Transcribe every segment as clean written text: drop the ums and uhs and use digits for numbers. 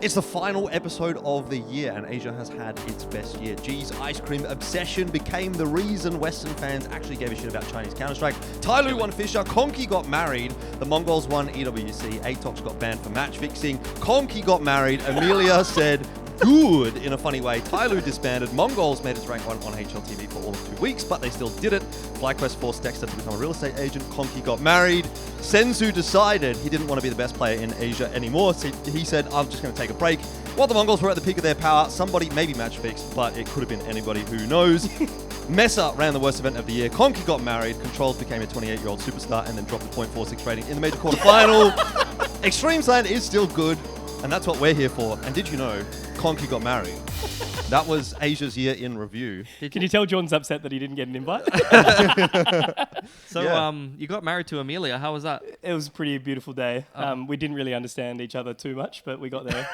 It's the final episode of the year, and Asia has had its best year. Jee's ice cream obsession became the reason Western fans actually gave a shit about Chinese Counter-Strike. Tyloo won Fisher, Conky got married, the Mongolz won EWC, Atox got banned for matchfixing, Conky got married, Emilia said good in a funny way, Tyloo disbanded, Mongolz made its rank 1 on HLTV for all of 2 weeks, but they still did it. FlyQuest forced Dexter to become a real estate agent, Conky got married, Senzu decided he didn't want to be the best player in Asia anymore, so he said, I'm just going to take a break. While the Mongolz were at the peak of their power, somebody maybe matchfixed, but it could have been anybody, who knows. MESA ran the worst event of the year, Conky got married, Controlez became a 28-year-old superstar and then dropped a .46 rating in the major quarterfinal. Extremesland is still good, and that's what we're here for. And did you know, Conky got married? That was Asia's year in review. Can you tell Jordan's upset that he didn't get an invite? So, Yeah. you got married to Emilia. How was that? It was a pretty beautiful day. We didn't really understand each other too much, but we got there.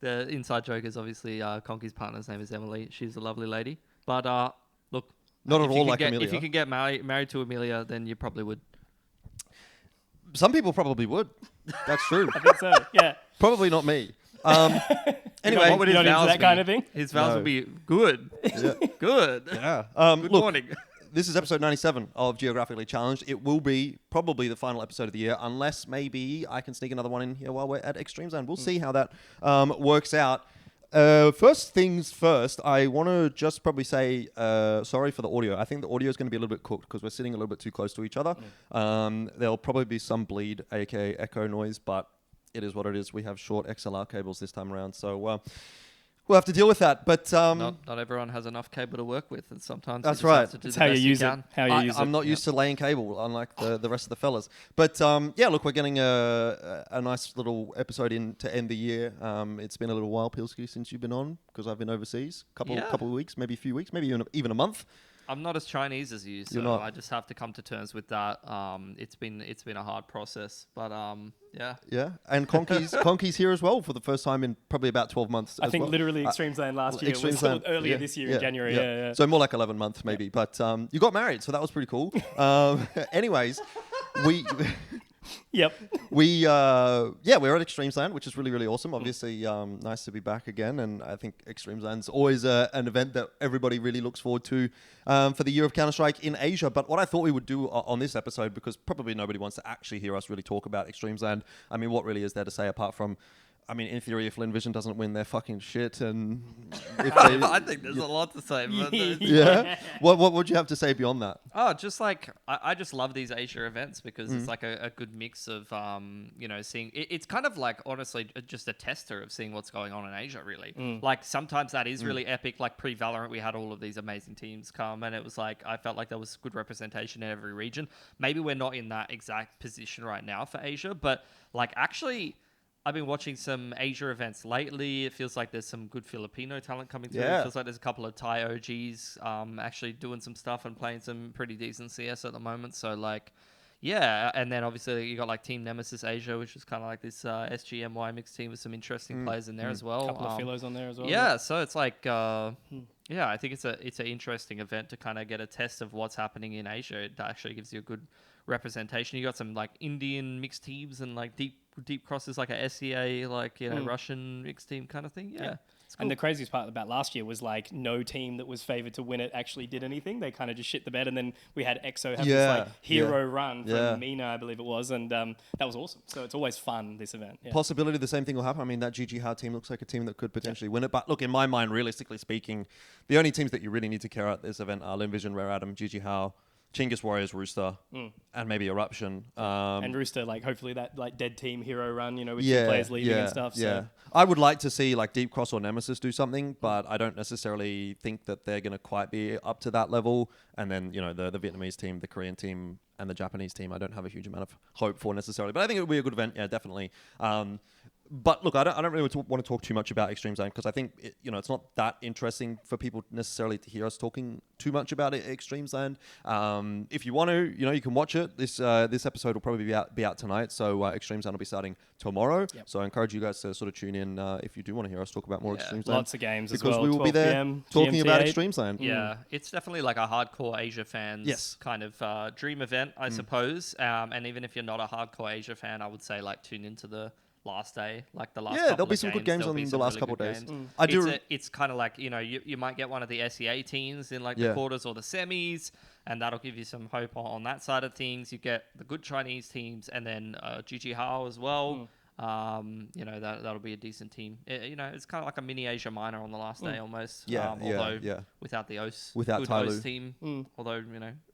The inside joke is obviously Conky's partner's name is Emily. She's a lovely lady. But look, Not at if you all could like get, Emilia. If you could get married to Emilia, then you probably would. Some people probably would. That's true. I think so, yeah. Probably not me. Anyway, What would his You're not into vows that be? kind of thing? His vows No. would be good. Yeah. Good. Yeah. Good Look, morning. this is episode 97 of Geographically Challenged. It will be probably the final episode of the year, unless maybe I can sneak another one in here while we're at Extremesland. We'll see how that works out. First things first, I want to just probably say sorry for the audio. I think the audio is going to be a little bit cooked because we're sitting a little bit too close to each other. There'll probably be some bleed, aka echo noise, but it is what it is. We have short XLR cables this time around, so we'll have to deal with that. But Not everyone has enough cable to work with, and sometimes That's you just have right. to do It's the how you best use it. can. How you use I'm it. not used to laying cable, unlike the rest of the fellas. But yeah, look, we're getting a nice little episode in to end the year. It's been a little while, Pilski, since you've been on, because I've been overseas. Couple of weeks, maybe a few weeks, maybe even a month. I'm not as Chinese as you, so You're not. I just have to come to terms with that. It's been a hard process, but yeah. Yeah, and Conky's here as well for the first time in probably about 12 months. I as think well. literally Extremesland last year was earlier this year in January. Yeah. So more like 11 months maybe. But you got married, so that was pretty cool. Anyways, we... Yep. we're at Extremesland, which is really, really awesome. Obviously, nice to be back again. And I think Extremesland's always an event that everybody really looks forward to for the year of Counter-Strike in Asia. But what I thought we would do on this episode, because probably nobody wants to actually hear us really talk about Extremesland. I mean, what really is there to say apart from... I mean, in theory, if Lynn Vision doesn't win, they're fucking shit. And if they, I think there's a lot to say. But yeah. What would you have to say beyond that? Oh, just like I just love these Asia events because it's like a good mix of seeing it's kind of like honestly just a tester of seeing what's going on in Asia really. Like sometimes that is really epic. Like pre-Valorant we had all of these amazing teams come and it was like I felt like there was good representation in every region. Maybe we're not in that exact position right now for Asia, but like actually I've been watching some Asia events lately. It feels like there's some good Filipino talent coming through. Yeah. It feels like there's a couple of Thai OGs actually doing some stuff and playing some pretty decent CS at the moment. So, like, yeah. And then, obviously, you got, like, Team Nemesis Asia, which is kind of like this SGMY mixed team with some interesting players in there as well. A couple of Philos on there as well. Yeah, so it's like... yeah, I think it's an interesting event to kind of get a test of what's happening in Asia. It actually gives you a good representation. You got some like Indian mixed teams and like deep crosses like a SEA, like Russian mixed team kind of thing. Yeah. It's cool. And the craziest part about last year was like no team that was favored to win it actually did anything. They kind of just shit the bed, and then we had EXO have this like hero run from MENA, I believe it was, and that was awesome. So it's always fun, this event. Yeah. Possibility the same thing will happen. I mean, that GG Hao team looks like a team that could potentially win it. But look, in my mind, realistically speaking, the only teams that you really need to care about this event are Lynn Vision, Rare Atom, GG Hao, Chinggis Warriors, Rooster, and maybe Eruption. And Rooster, like hopefully that like dead team hero run, with some players leaving and stuff. So. I would like to see like Deep Cross or Nemesis do something, but I don't necessarily think that they're going to quite be up to that level. And then, the Vietnamese team, the Korean team, and the Japanese team, I don't have a huge amount of hope for necessarily. But I think it would be a good event, yeah, definitely. But look, I don't really want to talk too much about Extremesland because I think it's not that interesting for people necessarily to hear us talking too much about it. Extremesland. If you want to, you can watch it. This episode will probably be out tonight. So Extremesland will be starting tomorrow. Yep. So I encourage you guys to sort of tune in if you do want to hear us talk about more Extremesland. Lots of games as because well. we will be there talking about Extremesland. Yeah, it's definitely like a hardcore Asia fans kind of dream event, I suppose. And even if you're not a hardcore Asia fan, I would say like tune into the last day, like the last. Yeah, couple there'll be of some good games, games on the last couple of days. games. I do. It's kind of like, you might get one of the SEA teams in like the quarters or the semis, and that'll give you some hope on that side of things. You get the good Chinese teams, and then GG Hao as well. That'll be a decent team. It's kind of like a mini Asia Minor on the last day almost. Without the OS, without good Tyloo. OS team. Although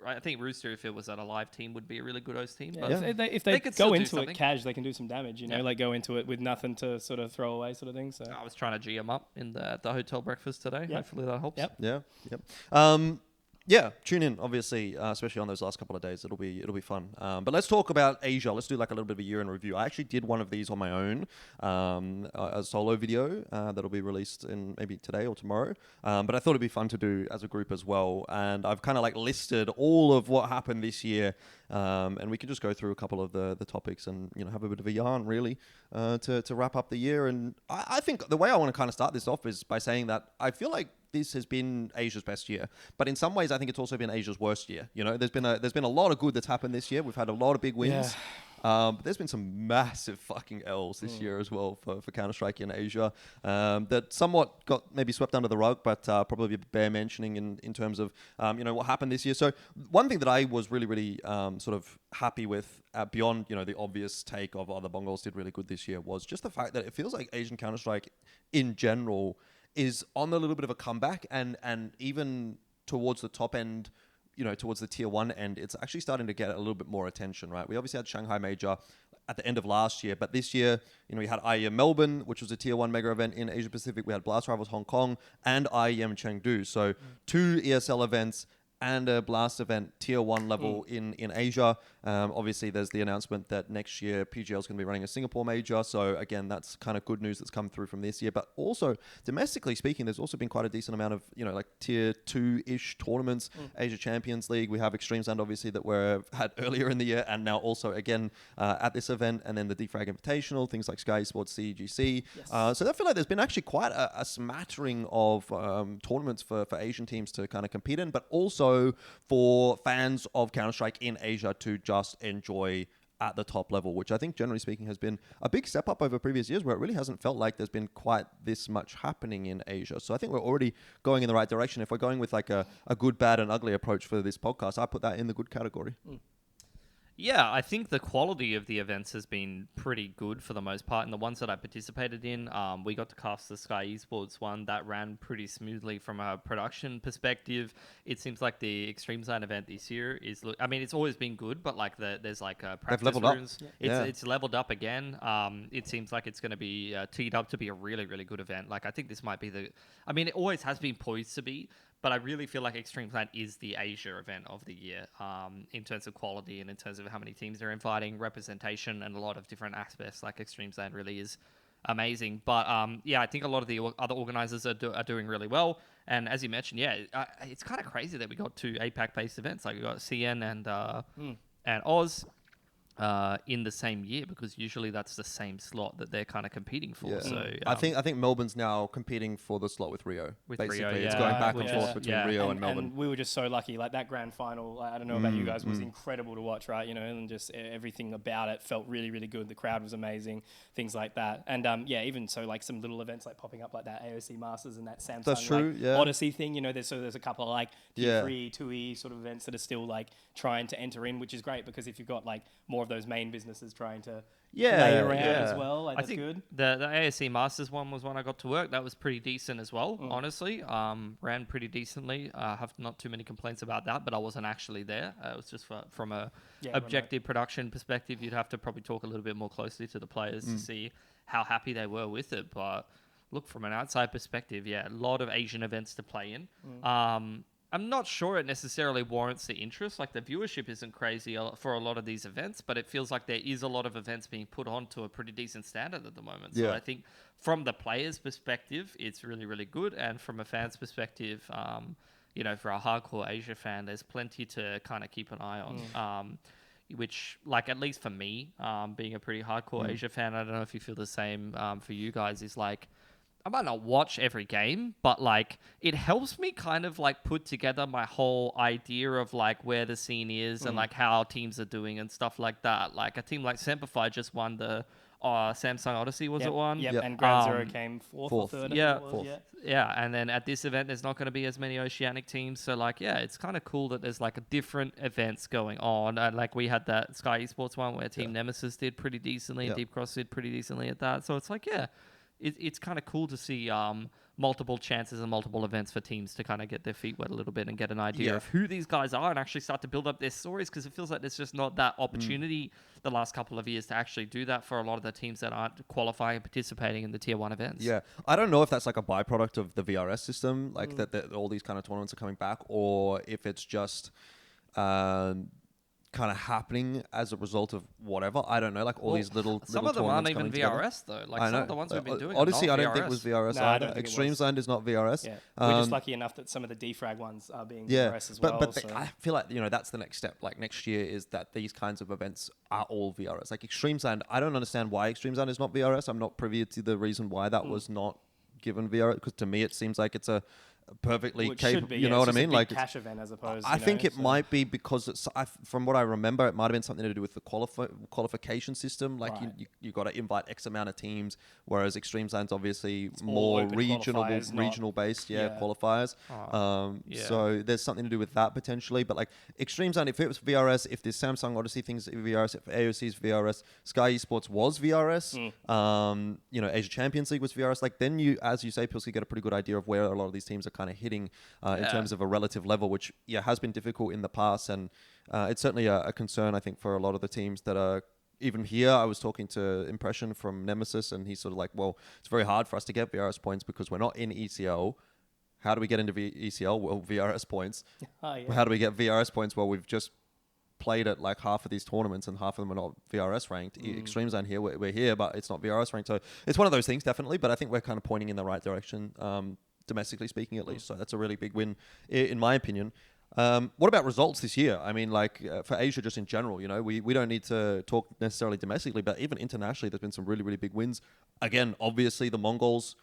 I think Rooster, if it was at a live team, would be a really good OS team. Yeah. But If they could go still into do it cash, they can do some damage. Like go into it with nothing to sort of throw away, sort of thing. So I was trying to G them up in the hotel breakfast today. Yep. Hopefully that helps. Yep. Yeah, tune in, obviously, especially on those last couple of days. It'll be fun. But let's talk about Asia. Let's do like a little bit of a year in review. I actually did one of these on my own, a solo video that'll be released in maybe today or tomorrow. But I thought it'd be fun to do as a group as well. And I've kind of like listed all of what happened this year. And we can just go through a couple of the topics and have a bit of a yarn really to wrap up the year. And I think the way I want to kind of start this off is by saying that I feel like this has been Asia's best year, but in some ways I think it's also been Asia's worst year. There's been a lot of good that's happened this year. We've had a lot of big wins. But there's been some massive fucking L's this year as well for Counter-Strike in Asia that somewhat got maybe swept under the rug, but probably bear mentioning in terms of what happened this year. So one thing that I was really, really sort of happy with beyond the obvious take of the Mongolz did really good this year was just the fact that it feels like Asian Counter-Strike in general is on a little bit of a comeback, and even towards the top end, towards the tier 1 end, it's actually starting to get a little bit more attention, right? We obviously had Shanghai Major at the end of last year, but this year, we had IEM Melbourne, which was a tier 1 mega event in Asia Pacific. We had Blast Rivals Hong Kong and IEM Chengdu. So 2 ESL events and a Blast event tier 1 level in Asia. Obviously, there's the announcement that next year PGL is going to be running a Singapore major. So again, that's kind of good news that's come through from this year. But also, domestically speaking, there's also been quite a decent amount of, like tier 2-ish tournaments. Asia Champions League, we have Extremesland, obviously, that were had earlier in the year, and now also again at this event. And then the Defrag Invitational, things like Skyesports, CEGC. Yes. So I feel like there's been actually quite a smattering of tournaments for Asian teams to kind of compete in, but also for fans of Counter-Strike in Asia to just enjoy at the top level, which I think generally speaking has been a big step up over previous years where it really hasn't felt like there's been quite this much happening in Asia. So I think we're already going in the right direction. If we're going with like a good, bad and ugly approach for this podcast, I put that in the good category. Yeah, I think the quality of the events has been pretty good for the most part. And the ones that I participated in, we got to cast the Skyesports one that ran pretty smoothly from a production perspective. It seems like the Extremesland event this year is, it's always been good, but like there's like practice rooms. It's leveled up again. It seems like it's going to be teed up to be a really, really good event. Like I think this might be it always has been poised to be, but I really feel like Extremesland is the Asia event of the year in terms of quality and in terms of how many teams they're inviting, representation, and a lot of different aspects. Like Extremesland really is amazing. But I think a lot of the other organizers are doing really well. And as you mentioned, it's kind of crazy that we got 2 APAC-based events. Like we got CN and Oz in the same year, because usually that's the same slot that they're kind of competing for. Yeah. So I think Melbourne's now competing for the slot with Rio. Basically, it's going back and forth between Rio and Melbourne. And we were just so lucky. Like that grand final, I don't know about you guys, was incredible to watch, right? And just everything about it felt really, really good. The crowd was amazing, things like that. And even so, like some little events like popping up like that AOC Masters and that Samsung That's true, Odyssey thing. There's a couple of like tier 3, 2E sort of events that are still like trying to enter in, which is great because if you've got like more of those main businesses trying to play around as well, like, that's good. The ASC Masters one was one I got to work. That was pretty decent as well, honestly. Ran pretty decently. Have not too many complaints about that, but I wasn't actually there. It was just from a objective production perspective. You'd have to probably talk a little bit more closely to the players to see how happy they were with it. But look, from an outside perspective, a lot of Asian events to play in. I'm not sure it necessarily warrants the interest. Like the viewership isn't crazy for a lot of these events, but it feels like there is a lot of events being put on to a pretty decent standard at the moment. So I think from the players' perspective, it's really, really good. And from a fan's perspective, for a hardcore Asia fan, there's plenty to kind of keep an eye on. Which, like, at least for me, being a pretty hardcore Asia fan, I don't know if you feel the same for you guys, is like, I might not watch every game, but like it helps me kind of like put together my whole idea of like where the scene is and like how teams are doing and stuff like that. Like a team like Semperfi just won the Samsung Odyssey was it one? Yep. And Ground Zero came fourth or third. Yeah. And then at this event, there's not going to be as many Oceanic teams. So like, yeah, it's kind of cool that there's like different events going on. Like we had that Skyesports one where Team Nemesis did pretty decently and Deep Cross did pretty decently at that. So it's like, yeah, it's kind of cool to see multiple chances and multiple events for teams to kind of get their feet wet a little bit and get an idea of who these guys are and actually start to build up their stories, because it feels like there's just not that opportunity the last couple of years to actually do that for a lot of the teams that aren't qualifying and participating in the tier 1 events. Yeah, I don't know if that's like a byproduct of the VRS system, like that all these kind of tournaments are coming back, or if it's just kind of happening as a result of whatever. I don't know, like all these little some of them aren't even VRS together. though. Like some of the ones we've been doing Odyssey are not I don't VRS. think was VRS No, I either. don't think it Extremesland is not VRS. Yeah. We're just lucky enough that some of the defrag ones are being VRS as well. But I feel like, that's the next step. Like next year is that these kinds of events are all VRS. Like Extremesland, I don't understand why Extremesland is not VRS. I'm not privy to the reason why that was not given VRS, because to me it seems like it's a perfectly capable, you know what I mean? Like cash event as opposed. I think it might be because it's. From what I remember, it might have been something to do with the qualification system. Like you got to invite X amount of teams, whereas Extremesland's obviously it's more regional based. Qualifiers. So there's something to do with that potentially. But like Extremesland, if it was VRS, if the Samsung Odyssey things VRS, if AOC's VRS, Skyesports was VRS, Asia Champions League was VRS. Like then you, as you say, Pilski, get a pretty good idea of where a lot of these teams are kind of hitting in terms of a relative level, which has been difficult in the past, and it's certainly a concern I think for a lot of the teams that are even here. I was talking to Impression from Nemesis, and he's sort of like, well, it's very hard for us to get VRS points because we're not in ECL. How do we get into ECL? Well, VRS points. How do we get VRS points? Well, we've just played at like half of these tournaments and half of them are not VRS ranked. Extremesland here, we're here, but it's not VRS ranked. So it's one of those things, definitely, but I think we're kind of pointing in the right direction. Domestically speaking, at least. So that's a really big win, in my opinion. What about results this year? I mean, like for Asia, just in general, we don't need to talk necessarily domestically, but even internationally, there's been some really, really big wins. Again, obviously the Mongolz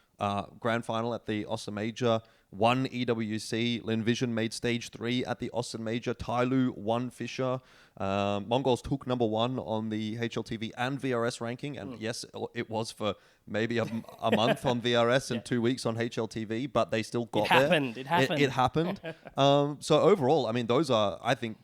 grand final at the Austin Major, won EWC. Lynn Vision made stage 3 at the Austin Major. Tyloo won Fisher. Mongolz took number 1 on the HLTV and VRS ranking. And yes, it was for maybe a month on VRS and 2 weeks on HLTV, but they still got there. It happened. It happened. So overall, I mean, those are, I think,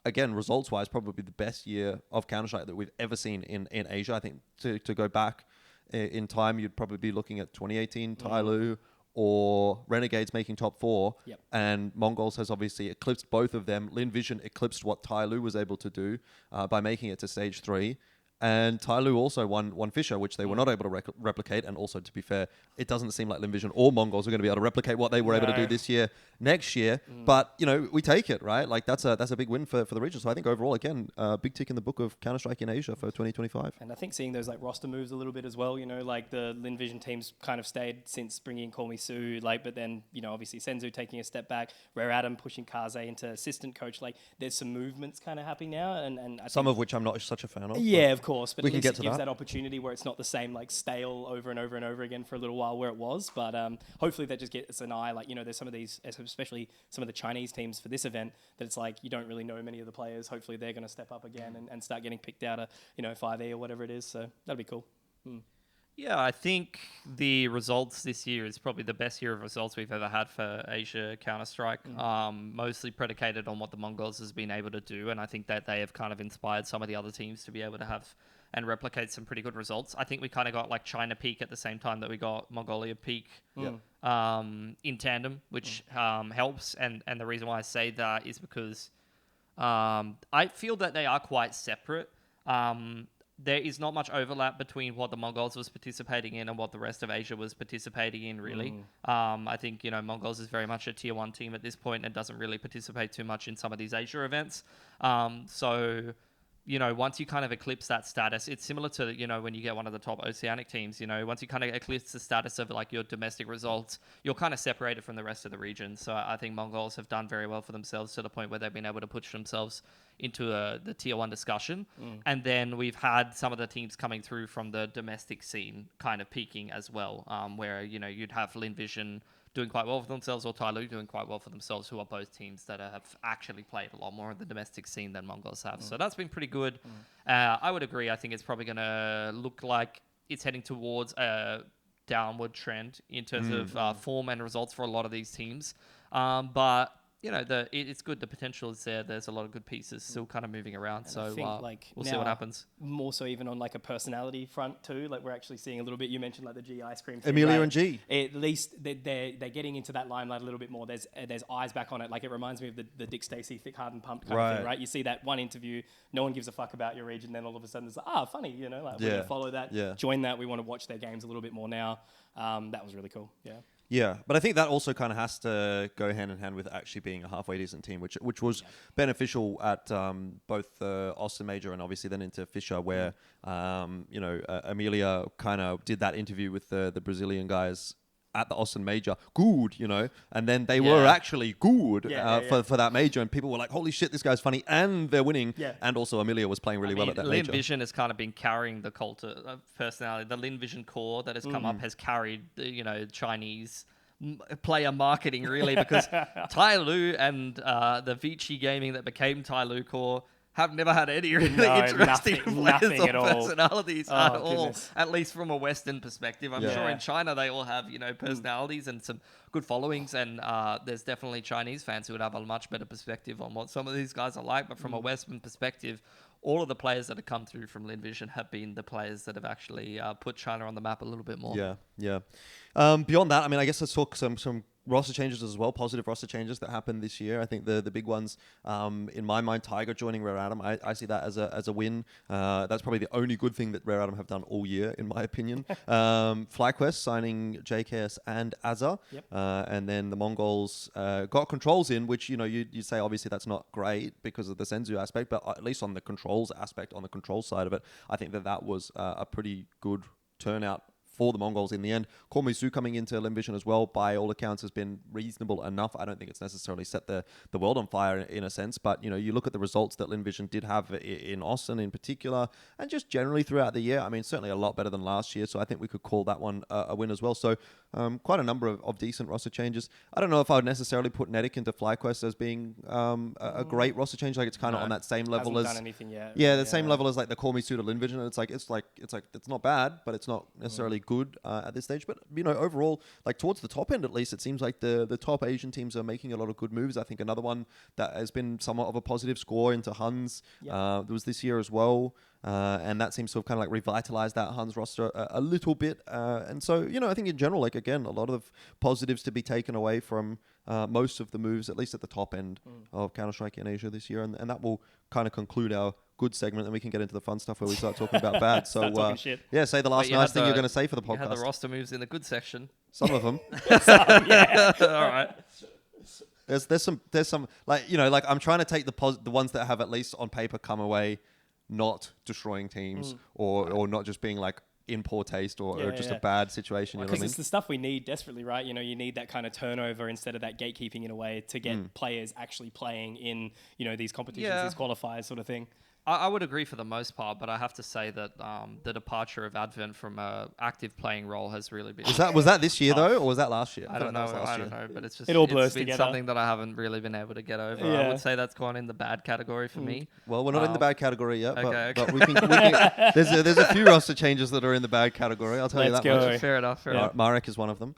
again, results-wise, probably the best year of Counter-Strike that we've ever seen in Asia. I think to go back in time, you'd probably be looking at 2018 Tyloo or Renegades making top 4. And Mongolz has obviously eclipsed both of them. Lynn Vision eclipsed what Tyloo was able to do by making it to stage 3. And Tyloo also won Fisher, which they were not able to replicate. And also, to be fair, it doesn't seem like Lynn Vision or Mongolz are going to be able to replicate what they were able to do this year, next year. But, we take it, right? Like, that's a big win for the region. So I think overall, again, big tick in the book of Counter-Strike in Asia for 2025. And I think seeing those, like, roster moves a little bit as well, like the Lynn Vision teams kind of stayed since bringing in Call Me Sue, but then, obviously Senzu taking a step back, Rare Adam pushing Kaze into assistant coach. Like, there's some movements kind of happening now. And I some of which I'm not such a fan of. Yeah, of course. But we at least can get it gives that opportunity where it's not the same, like, stale over and over and over again for a little while where it was. But hopefully that just gets an eye. Like, there's some of these, especially some of the Chinese teams for this event, that it's like you don't really know many of the players. Hopefully they're going to step up again and start getting picked out of, 5E or whatever it is. So that'd be cool. Yeah, I think the results this year is probably the best year of results we've ever had for Asia Counter-Strike, mostly predicated on what the Mongolz has been able to do, and I think that they have kind of inspired some of the other teams to be able to have and replicate some pretty good results. I think we kind of got like China peak at the same time that we got Mongolia peak in tandem, which helps, and the reason why I say that is because I feel that they are quite separate. There is not much overlap between what the Mongolz was participating in and what the rest of Asia was participating in, really. I think, Mongolz is very much a tier 1 team at this point and doesn't really participate too much in some of these Asia events. So, once you kind of eclipse that status, it's similar to, when you get one of the top Oceanic teams, once you kind of eclipse the status of like your domestic results, you're kind of separated from the rest of the region. So I think Mongolz have done very well for themselves to the point where they've been able to push themselves into the tier 1 discussion. And then we've had some of the teams coming through from the domestic scene kind of peaking as well, where, you know, you'd have Lynn Vision doing quite well for themselves or Tyloo doing quite well for themselves, who are both teams that have actually played a lot more in the domestic scene than Mongolz have. So that's been pretty good. I would agree. I think it's probably going to look like it's heading towards a downward trend in terms of form and results for a lot of these teams. But you know, it's good. The potential is there. There's a lot of good pieces still kind of moving around. And so I think, like, we'll see what happens. More so even on like a personality front too. Like we're actually seeing a little bit. You mentioned like the G ice cream thing, Emilia right? and Jee. At least they're getting into that limelight a little bit more. There's eyes back on it. Like it reminds me of the Dick Stacey thick, hard and pumped kind of thing, right? You see that one interview, no one gives a fuck about your region. Then all of a sudden it's like, funny, you know, like we're gonna follow that, join that. We want to watch their games a little bit more now. That was really cool. Yeah. Yeah, but I think that also kind of has to go hand in hand with actually being a halfway decent team, which was beneficial at both the Austin Major and obviously then into Fisher, where you know, Emilia kind of did that interview with the Brazilian guys at the Austin Major, good, you know, and then they were actually good for that major, and people were like, holy shit, this guy's funny, and they're winning, and also Emilia was playing really well at that Lynn major. Vision has kind of been carrying the cult of personality. The Lynn Vision core that has come up has carried, you know, Chinese player marketing really, because Tyloo and the Vici Gaming that became Tyloo core have never had any really interesting players or personalities at all. At least from a Western perspective. I'm sure in China they all have, you know, personalities and some good followings, and there's definitely Chinese fans who would have a much better perspective on what some of these guys are like. But from a Western perspective, all of the players that have come through from Lynn Vision have been the players that have actually put China on the map a little bit more. Yeah. Beyond that, I mean, I guess let's talk some roster changes as well, positive roster changes that happened this year. I think the big ones, in my mind, Tiger joining Rare Atom, I see that as a win. That's probably the only good thing that Rare Atom have done all year, in my opinion. FlyQuest signing JKS and Azza. And then the Mongolz got Controlez in, which, you know, you'd say obviously that's not great because of the Senzu aspect, but at least on the Controlez aspect, on the control side of it, I think that was a pretty good turnout for the Mongolz in the end. Kormisu coming into Lynn Vision as well, by all accounts, has been reasonable enough. I don't think it's necessarily set the world on fire in a sense, but, you know, you look at the results that Lynn Vision did have in Austin in particular, and just generally throughout the year. I mean, certainly a lot better than last year, so I think we could call that one a win as well. So quite a number of decent roster changes. I don't know if I would necessarily put Nomadic into FlyQuest as being a great roster change. Like, it's kind of on that same level as... Hasn't done anything yet. Yeah, the same level as like the Kormisu to Lynn Vision. It's not bad, but it's not necessarily good at this stage. But, you know, overall, like towards the top end at least, it seems like the top Asian teams are making a lot of good moves. I think another one that has been somewhat of a positive score into Huns there was this year as well. And that seems to have kind of like revitalized that Huns roster a little bit. And so, you know, I think in general, like, again, a lot of positives to be taken away from most of the moves, at least at the top end of Counter-Strike in Asia this year. And that will kind of conclude our good segment, and we can get into the fun stuff where we start talking about bad. So, say the last nice thing you're going to say for the podcast. You had the roster moves in the good section. Some of them. All right. There's some like, you know, like I'm trying to take the ones that have at least on paper come away not destroying teams or not just being like in poor taste or just a bad situation. Because it's the stuff we need desperately, right? You know, you need that kind of turnover instead of that gatekeeping in a way to get players actually playing in, you know, these competitions, these qualifiers sort of thing. I would agree for the most part, but I have to say that the departure of Advent from a active playing role has really been... Was that this year though, or was that last year? I don't know, but it's just... It all blurs it's been together. Something that I haven't really been able to get over. I would say that's gone in the bad category for me. Well, we're not in the bad category yet, okay. but we can there's a few roster changes that are in the bad category, I'll tell you that much. Fair enough. Marek is one of them.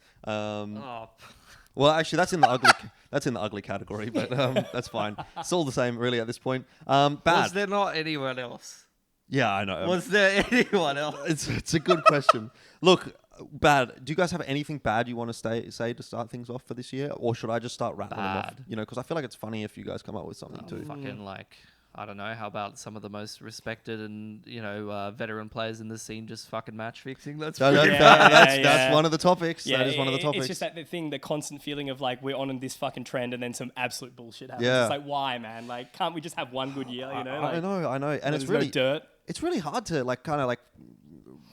Well, actually, that's in the ugly category, but that's fine. It's all the same, really, at this point. Bad. Was there not anyone else? Yeah, I know. Was there anyone else? It's a good question. Look, bad. Do you guys have anything bad you want to say to start things off for this year, or should I just start rattling them off? You know, because I feel like it's funny if you guys come up with something too. Fucking like, I don't know. How about some of the most respected and, you know, veteran players in the scene just fucking match fixing? That's one of the topics. That is one of the topics. It's just that thing, the constant feeling of like we're on this fucking trend and then some absolute bullshit happens. It's like, why, man? Like, can't we just have one good year? You know, I know, and it's really dirt. It's really hard to like kind of like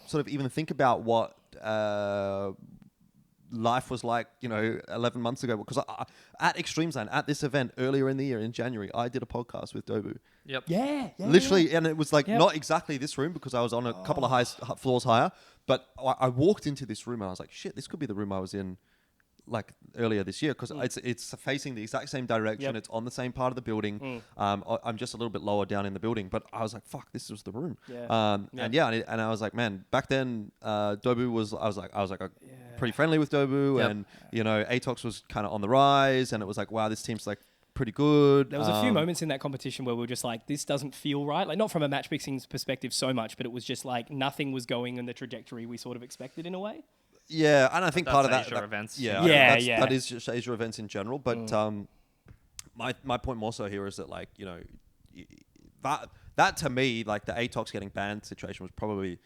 sort of even think about what life was like, 11 months ago. Because at Extremesland, at this event earlier in the year in January, I did a podcast with Dobu. Yep. Yeah. Literally, and it was like not exactly this room because I was on a couple of floors higher. But I walked into this room and I was like, shit, this could be the room I was in like earlier this year because it's facing the exact same direction. Yep. It's on the same part of the building. I'm just a little bit lower down in the building, but I was like, fuck, this was the room. Yeah. And I was like, man, back then Dobu was pretty friendly with Dobu, and Atox was kind of on the rise, and it was like, wow, this team's like pretty good. There was a few moments in that competition where we were just like, this doesn't feel right. Like, not from a matchfixing perspective so much, but it was just like nothing was going in the trajectory we sort of expected in a way. Yeah, and I think part of Asia events. That is just Asia events in general. But my point more so here is that, like, that to me, like the Atox getting banned situation was probably,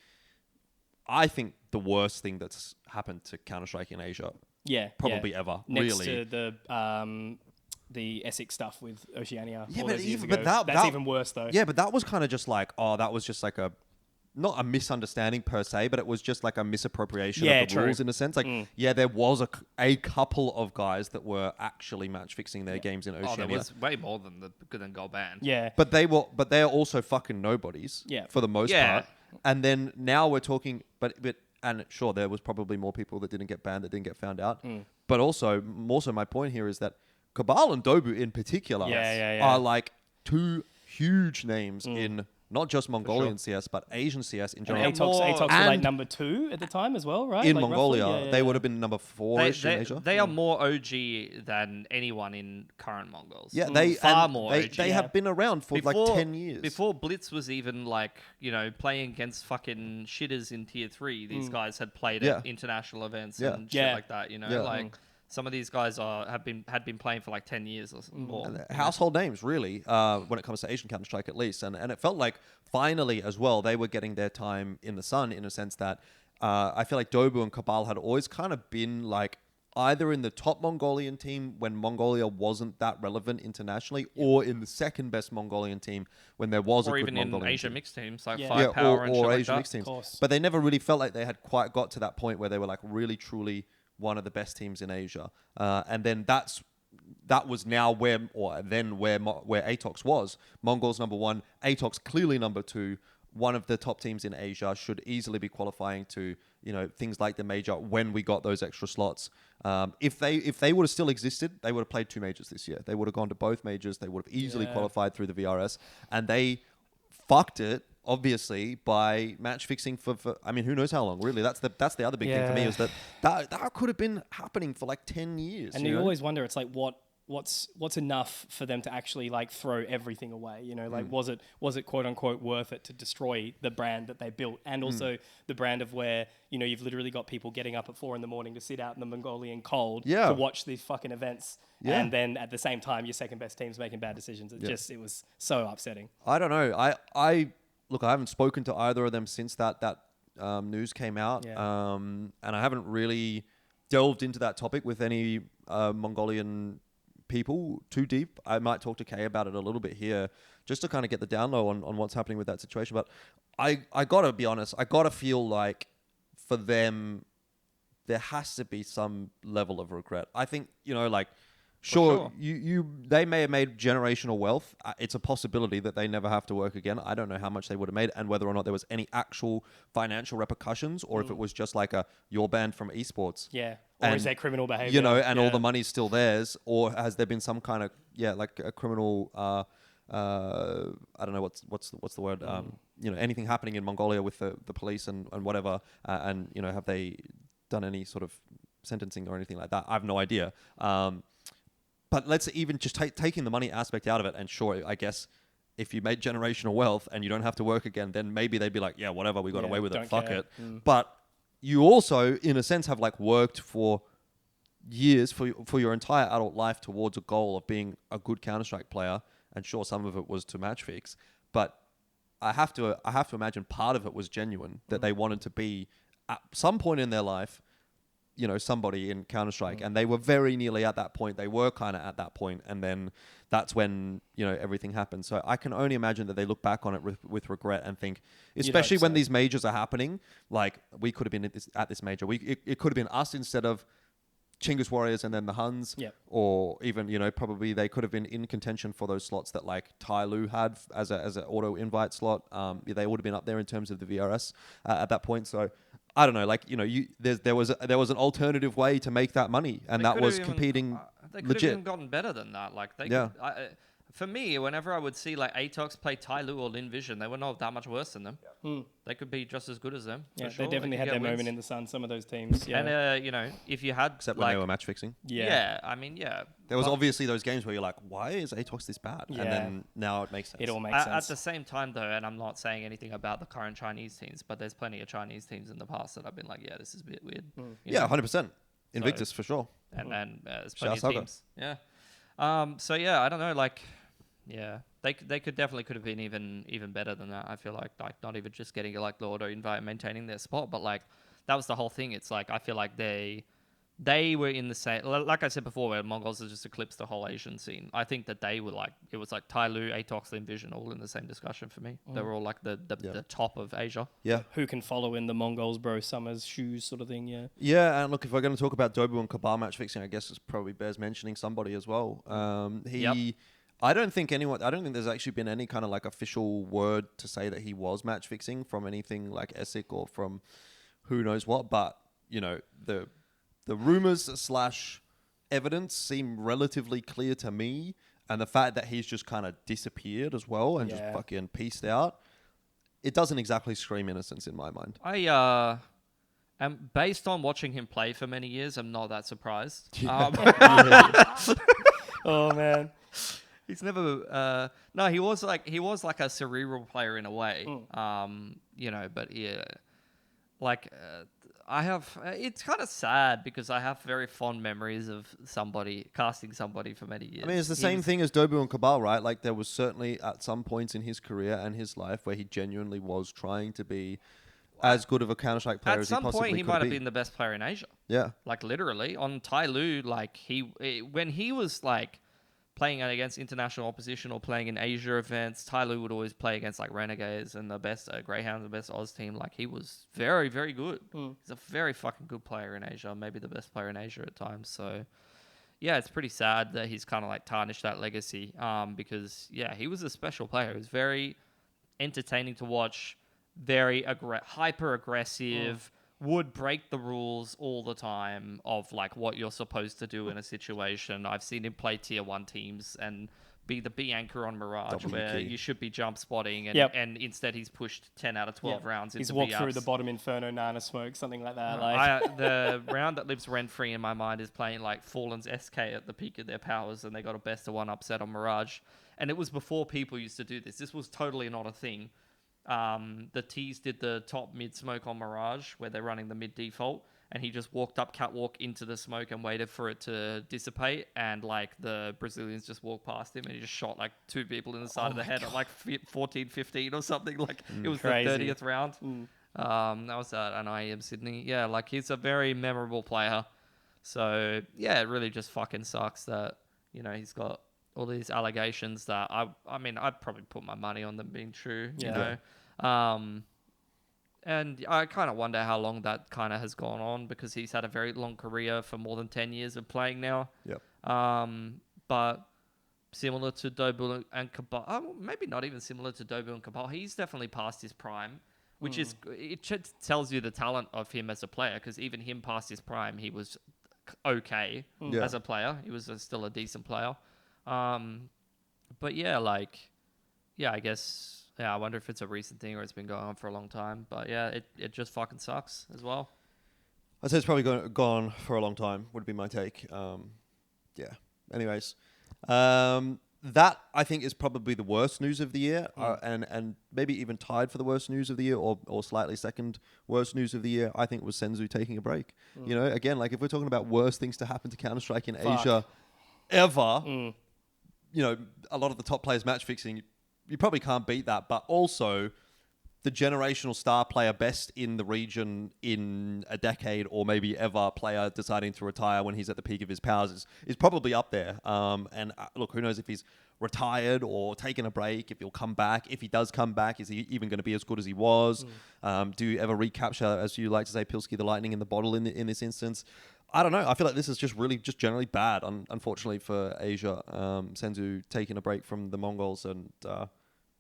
I think, the worst thing that's happened to Counter-Strike in Asia. Yeah, probably ever. Next really. to the Essex stuff with Oceania. Yeah, but that's even worse though. Yeah, but that was kind of just like, that was just like not a misunderstanding per se, but it was just like a misappropriation of the rules in a sense. Like, there was a couple of guys that were actually match fixing their games in Oceania. There was way more than got banned. Yeah, but they're also fucking nobodies. Yeah, for the most part. And then now we're talking, and sure, there was probably more people that didn't get banned that didn't get found out. But also, more so, my point here is that Cabal and Dobu in particular are like two huge names in not just Mongolian CS, but Asian CS in general. And Atox were like number 2 at the time as well, right? In like Mongolia, they would have been number 4 in Asia. They are more OG than anyone in current Mongols. Yeah, they far more OG. They have been around for like 10 years. Before Blitz was even like, playing against fucking shitters in tier 3, these guys had played at international events and shit like that, like... Some of these guys had been playing for like 10 years or more. Household names, really, when it comes to Asian Counter-Strike at least. And it felt like finally as well, they were getting their time in the sun in a sense that I feel like Dobu and Cabal had always kind of been like either in the top Mongolian team when Mongolia wasn't that relevant internationally, or in the second best Mongolian team when there was a good Mongolian team. Or even in Asia mixed teams like Firepower and shit like Asia that. mixed teams. But they never really felt like they had quite got to that point where they were like really truly one of the best teams in Asia, and then that was now where Atox was. Mongolz number 1, Atox clearly number 2. One of the top teams in Asia should easily be qualifying to things like the major when we got those extra slots. If they would have still existed, they would have played 2 majors this year. They would have gone to both majors. They would have easily qualified through the VRS, and they fucked it. Obviously, by match fixing for I mean, who knows how long? Really, that's the other big thing for me is that could have been happening for like 10 years. And you always wonder, it's like what's enough for them to actually like throw everything away? Like was it quote unquote worth it to destroy the brand that they built, and also the brand of where you've literally got people getting up at 4 a.m. to sit out in the Mongolian cold to watch these fucking events. Yeah. And then at the same time, your second best team's making bad decisions. It was so upsetting. I don't know. Look, I haven't spoken to either of them since that news came out, and I haven't really delved into that topic with any Mongolian people too deep. I might talk to Kay about it a little bit here, just to kind of get the down low on what's happening with that situation. But I gotta be honest, I gotta feel like for them, there has to be some level of regret. I think, Sure. They may have made generational wealth. It's a possibility that they never have to work again. I don't know how much they would have made and whether or not there was any actual financial repercussions, or if it was just like you're banned from esports. Yeah. Or is there criminal behavior? And all the money's still theirs, or has there been some kind of like a criminal I don't know what's the word, anything happening in Mongolia with the police and whatever, and have they done any sort of sentencing or anything like that? I have no idea. But let's even just taking the money aspect out of it, and sure, I guess if you made generational wealth and you don't have to work again, then maybe they'd be like, yeah, whatever, we got away with it, fuck it. But you also, in a sense, have like worked for years for your entire adult life towards a goal of being a good Counter-Strike player, and sure, some of it was to match fix, but I have to imagine part of it was genuine, that they wanted to be at some point in their life somebody in Counter-Strike, and they were very nearly at that point. They were kind of at that point, and then that's when everything happened. So I can only imagine that they look back on it with regret and think, especially when these majors are happening, like we could have been at this major. It could have been us instead of Chinggis Warriors and then the Huns, or even probably they could have been in contention for those slots that like Tyloo had as an auto invite slot. They would have been up there in terms of the VRS at that point. So I don't know, like there was an alternative way to make that money, and that was competing. They could legit. have even gotten better than that. Like they could, for me, whenever I would see like Atox play Tyloo or Lynn Vision, they were not that much worse than them. They could be just as good as them. Yeah, sure. they definitely had their moment in the sun. Some of those teams. Yeah. And if you had except when they were match fixing. Yeah, I mean, yeah. There was obviously those games where you're like, why is Atox this bad? Yeah. And then now it makes sense. It all makes sense. At the same time, though, and I'm not saying anything about the current Chinese teams, but there's plenty of Chinese teams in the past that I've been like, yeah, this is a bit weird. Yeah, 100%. Invictus for sure. And there's plenty of teams. Yeah. So yeah, I don't know, like. Yeah, they could have been even better than that. I feel like not even just getting like the auto invite and maintaining their spot, but like that was the whole thing. It's like I feel like they were in the same, like I said before, where Mongolz has just eclipsed the whole Asian scene. I think that they were like, it was like Tyloo, Atox, Lynn Vision, all in the same discussion for me. They were all like the top of Asia. Yeah. Who can follow in the Mongolz bro Summers shoes sort of thing, yeah. Yeah, and look, if we're going to talk about Dobu and Cabal match fixing, I guess it's probably bears mentioning somebody as well. I don't think there's actually been any kind of like official word to say that he was match fixing from anything like ESIC or from who knows what, but the rumors / evidence seem relatively clear to me, and the fact that he's just kind of disappeared as well and just fucking pieced out, it doesn't exactly scream innocence in my mind. And based on watching him play for many years, I'm not that surprised. Oh man. He's never. No, he was like a cerebral player in a way. But yeah, like I have. It's kind of sad because I have very fond memories of casting somebody for many years. I mean, it's the same thing as Dobu and Cabal, right? Like there was certainly at some points in his career and his life where he genuinely was trying to be as good of a Counter-Strike player as he possibly could be. At some point, he might have been the best player in Asia. Yeah, like literally on Tyloo, like when he was like playing against international opposition or playing in Asia events, Tyloo would always play against like Renegades and the best Greyhounds, the best Oz team. Like he was very, very good. He's a very fucking good player in Asia, maybe the best player in Asia at times. So yeah, it's pretty sad that he's kind of like tarnished that legacy. Because yeah, he was a special player. He was very entertaining to watch, very hyper aggressive. Would break the rules all the time of like what you're supposed to do in a situation. I've seen him play tier 1 teams and be the B anchor on Mirage where you should be jump spotting and instead he's pushed 10 out of 12 rounds into He's walked B-ups. through the bottom Inferno Nana Smoke, something like that. The round that lives rent-free in my mind is playing like Fallen's SK at the peak of their powers, and they got a best of 1 upset on Mirage. And it was before people used to do this. This was totally not a thing. The T's did the top mid smoke on Mirage where they're running the mid default, and he just walked up catwalk into the smoke and waited for it to dissipate, and like the Brazilians just walked past him and he just shot like 2 people in the side of the head at like 14-15 or something. Like it was crazy. The 30th round. That was at IEM Sydney. Yeah, like he's a very memorable player. So yeah, it really just fucking sucks that he's got all these allegations that I mean, I'd probably put my money on them being true, you know. And I kind of wonder how long that kind of has gone on, because he's had a very long career for more than 10 years of playing now. Yep. But similar to Dobu and Cabal, maybe not even similar to Dobu and Cabal, he's definitely past his prime, which is, it tells you the talent of him as a player, because even him past his prime, he was okay as a player. He was still a decent player. But yeah, I guess, I wonder if it's a recent thing or it's been going on for a long time. But yeah, it just fucking sucks as well. I'd say it's probably gone for a long time, would be my take. Anyways, that I think is probably the worst news of the year, and maybe even tied for the worst news of the year, or slightly second worst news of the year. I think was Senzu taking a break. Again, like if we're talking about worst things to happen to Counter-Strike in Asia ever, a lot of the top players match fixing, you probably can't beat that. But also, the generational star player best in the region in a decade or maybe ever player deciding to retire when he's at the peak of his powers is probably up there. And look, who knows if he's retired or taking a break, if he'll come back. If he does come back, is he even going to be as good as he was? Do you ever recapture, as you like to say, Pilski the lightning in the bottle in this instance? I don't know. I feel like this is just generally bad, unfortunately, for Asia. Senzu taking a break from the Mongolz and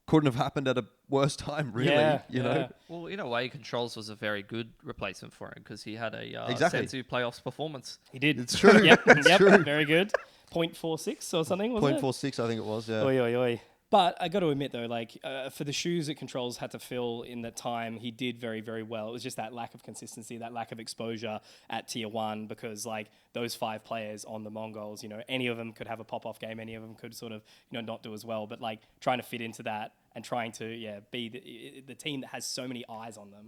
couldn't have happened at a worse time, really. You know? Well, in a way, Controlez was a very good replacement for him because he had a Exactly. Senzu playoffs performance. He did. It's true. Yep. It's true. Very good. 0.46 or something, wasn't it? 0.46, I think it was, yeah. Oi, oi, oi. But I got to admit, though, like for the shoes that Controlez had to fill in that time, he did very, very well. It was just that lack of consistency, that lack of exposure at tier 1, because like those 5 players on the Mongolz, you know, any of them could have a pop-off game, any of them could sort of, you know, not do as well. But like trying to fit into that and trying to, be the team that has so many eyes on them.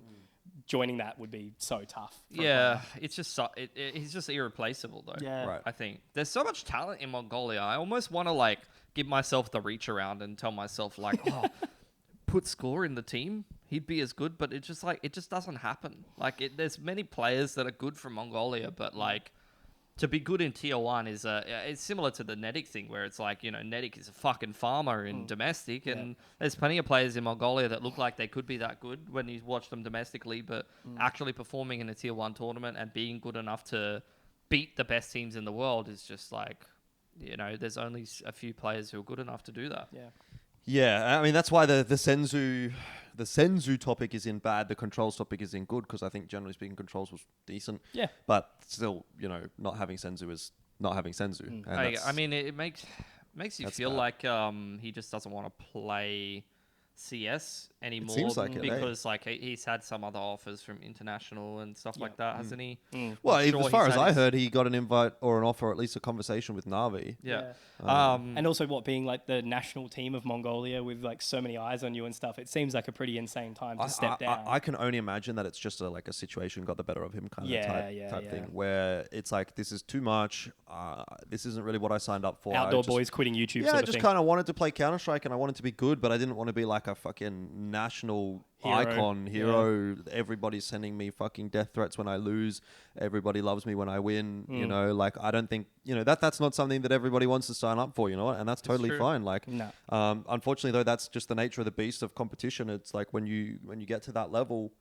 Joining that would be so tough. Yeah, it's just he's just irreplaceable though. Yeah, Right. I think there's so much talent in Mongolia. I almost want to like give myself the reach around and tell myself like, oh, put Score in the team, he'd be as good. But it just doesn't happen. Like there's many players that are good from Mongolia, but like to be good in tier 1 is it's similar to the Nedic thing where it's like, you know, Nedic is a fucking farmer in domestic, and there's plenty of players in Mongolia that look like they could be that good when you watch them domestically, but actually performing in a tier 1 tournament and being good enough to beat the best teams in the world is just like, you know, there's only a few players who are good enough to do that. Yeah, I mean, that's why the Senzu topic is in bad, the Controlez topic is in good, because I think, generally speaking, Controlez was decent. Yeah. But still, you know, not having Senzu is not having Senzu. And I mean, it makes you feel like he just doesn't want to play CS anymore. It seems like it, because like he's had some other offers from international and stuff like that, hasn't he? Well, as far as I heard, he got an invite or an offer, or at least a conversation with Navi. Yeah. And also being like the national team of Mongolia with like so many eyes on you and stuff, it seems like a pretty insane time to step down. I can only imagine that it's just a situation got the better of him kind of type thing, where it's like, this is too much. This isn't really what I signed up for. Outdoor boys quitting YouTube. Yeah, I just kind of wanted to play Counter-Strike and I wanted to be good, but I didn't want to be like a fucking national hero. Everybody's sending me fucking death threats when I lose. Everybody loves me when I win. You know, like I don't think, you know, that's not something that everybody wants to sign up for, you know, and that's totally fine. Like, unfortunately though, that's just the nature of the beast of competition. It's like when you get to that level,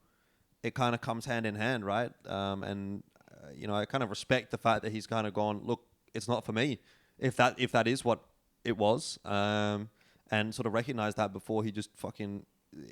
it kind of comes hand in hand, right? You know, I kind of respect the fact that he's kind of gone, look, it's not for me. If that is what it was, and sort of recognize that before he just fucking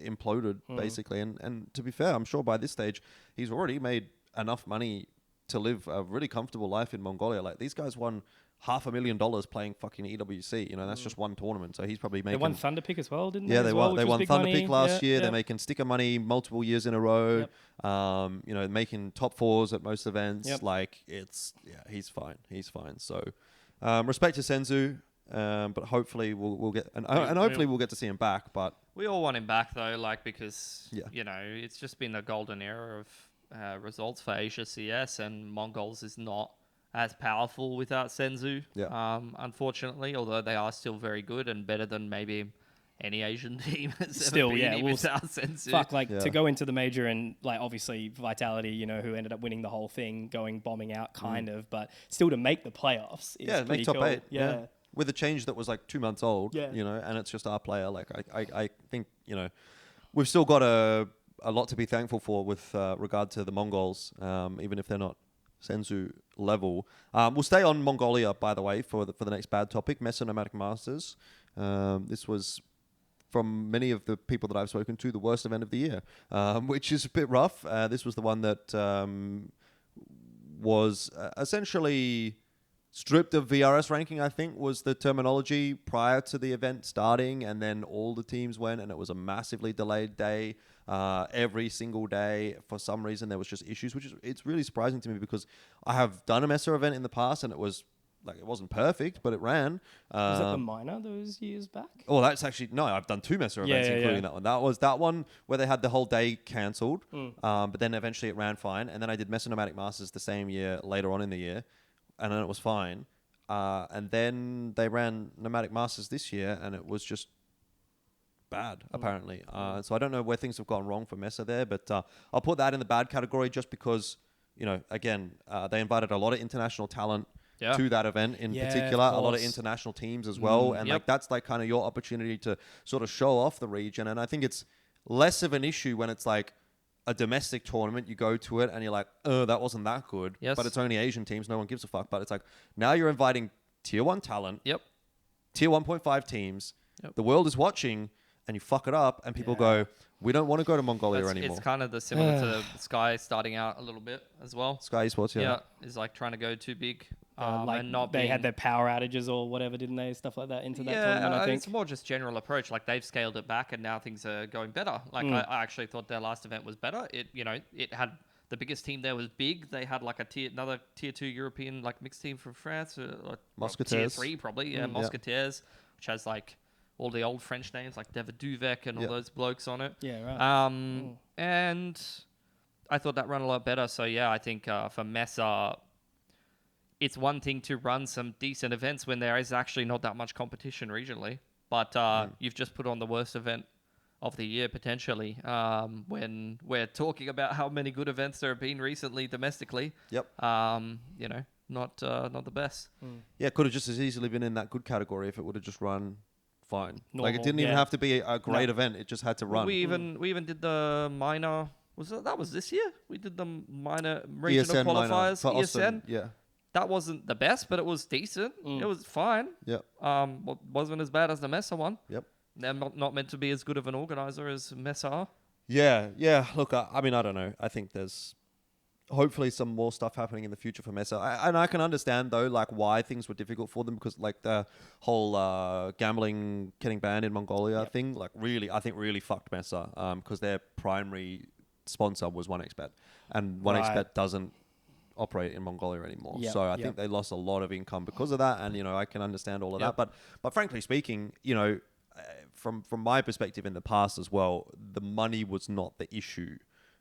imploded, basically. And to be fair, I'm sure by this stage he's already made enough money to live a really comfortable life in Mongolia. Like, these guys won $500,000 playing fucking EWC. You know, that's just one tournament. So he's probably making... They won Thunderpick as well, didn't they? Yeah, they won Thunderpick last year. Yeah. They're making sticker money multiple years in a row. You know, making top 4s at most events. Like, he's fine. He's fine. So, respect to Senzu. But hopefully we'll get we'll get to see him back. But we all want him back though, like, because you know, it's just been a golden era of results for Asia CS, and Mongolz is not as powerful without Senzu. Unfortunately, although they are still very good and better than maybe any Asian team has ever been without Senzu. Fuck, like to go into the major and like obviously Vitality, you know, who ended up winning the whole thing, going bombing out kind of, but still to make the playoffs is pretty make top cool. 8. Yeah. With a change that was like 2 months old, you know, and it's just our player. Like, I think, you know, we've still got a lot to be thankful for with regard to the Mongolz, even if they're not Senzu level. We'll stay on Mongolia, by the way, for the next bad topic, MESA Nomadic Masters. This was, from many of the people that I've spoken to, the worst event of the year, which is a bit rough. This was the one that was essentially... stripped of VRS ranking, I think, was the terminology prior to the event starting, and then all the teams went, and it was a massively delayed day. Every single day, for some reason, there was just issues, it's really surprising to me because I have done a MESA event in the past, and it wasn't perfect, but it ran. Was that the minor those years back? Oh, that's actually... No, I've done 2 MESA events, including that one. That was that one where they had the whole day cancelled, but then eventually it ran fine, and then I did MESA Nomadic Masters the same year, later on in the year, and then it was fine. And then they ran Nomadic Masters this year, and it was just bad, apparently. So I don't know where things have gone wrong for MESA there, but I'll put that in the bad category just because, you know, again, they invited a lot of international talent to that event in particular, a lot of international teams as well. And like that's like kind of your opportunity to sort of show off the region. And I think it's less of an issue when it's like a domestic tournament, you go to it and you're like, oh, that wasn't that good. Yes. But it's only Asian teams. No one gives a fuck. But it's like, now you're inviting tier 1 talent, Yep. tier 1.5 teams. Yep. The world is watching and you fuck it up and people go, we don't want to go to Mongolia anymore. It's kind of the similar to Sky starting out a little bit as well. Skyesports, yeah. Is like trying to go too big. Like and not they being, had their power outages or whatever, didn't they? Stuff like that into that yeah, tournament, I think. it's more just general approach. Like they've scaled it back, and now things are going better. Like I actually thought their last event was better. It had the biggest team there was big. They had like another tier 2 European like mixed team from France, like Musketeers. tier 3 probably. Yeah, Musketeers, which has like all the old French names like Duvek and all those blokes on it. Yeah, right. And I thought that ran a lot better. So yeah, I think for MESA, it's one thing to run some decent events when there is actually not that much competition regionally, but you've just put on the worst event of the year potentially. When we're talking about how many good events there have been recently domestically. Yep. Not the best. Yeah, it could have just as easily been in that good category if it would have just run fine. Normal, like it didn't even have to be a great event. It just had to run. We even did the minor. That was this year? We did the minor regional ESN qualifiers. for ESN. Austin, yeah. That wasn't the best, but it was decent. It was fine. Yep. Wasn't as bad as the MESA one. Yep. They're not meant to be as good of an organizer as MESA are. Yeah. Look, I mean, I don't know. I think there's hopefully some more stuff happening in the future for MESA. And I can understand, though, like why things were difficult for them because like the whole gambling getting banned in Mongolia thing, like I think really fucked MESA because their primary sponsor was 1xBet. And 1xBet doesn't operate in Mongolia anymore. So I think they lost a lot of income because of that. And, I can understand all of that. But frankly speaking, from my perspective in the past as well, the money was not the issue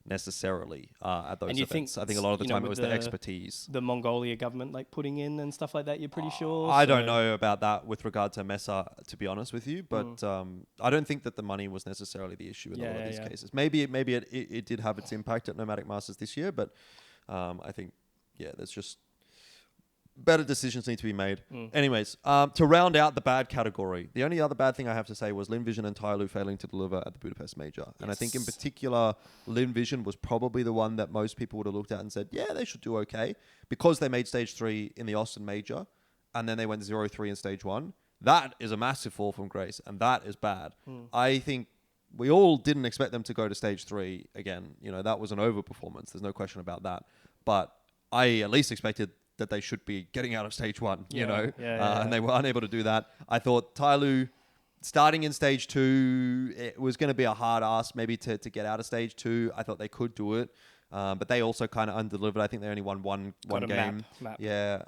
necessarily at those events. I think a lot of the time it was the expertise. The Mongolia government like putting in and stuff like that, you're pretty sure? I don't know about that with regard to MESA, to be honest with you, but I don't think that the money was necessarily the issue in a lot of these cases. Maybe it did have its impact at Nomadic Masters this year, but I think, there's just better decisions need to be made. Anyways, to round out the bad category, the only other bad thing I have to say was Lynn Vision and Tyloo failing to deliver at the Budapest Major. And I think in particular, Lynn Vision was probably the one that most people would have looked at and said, yeah, they should do okay, because they made stage 3 in the Austin Major, and then they went 0-3 in stage 1. That is a massive fall from grace, and that is bad. I think we all didn't expect them to go to stage 3 again. That was an overperformance. There's no question about that. But I at least expected that they should be getting out of stage 1, and they were unable to do that. I thought Tyloo starting in stage 2, it was going to be a hard ask maybe to get out of stage 2. I thought they could do it, but they also kind of undelivered. I think they only won one game. Map. Yeah.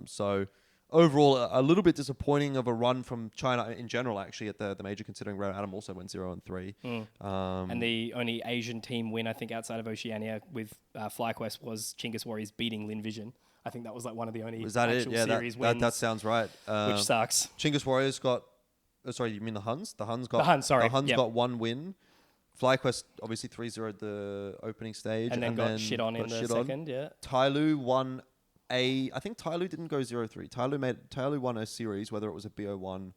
So overall, a little bit disappointing of a run from China in general, actually, at the major, considering Red Adam also went 0-3. And the only Asian team win, I think, outside of Oceania with FlyQuest was Chinggis Warriors beating Lynn Vision. I think that was like one of the only actual series wins. That sounds right. Which sucks. Chinggis Warriors got... sorry, you mean the Huns? The Huns got one win. FlyQuest obviously 3-0 the opening stage. And then got shit on in the second, Tyloo won I think Tyloo didn't go 0-3. Tyloo won a series, whether it was a BO1.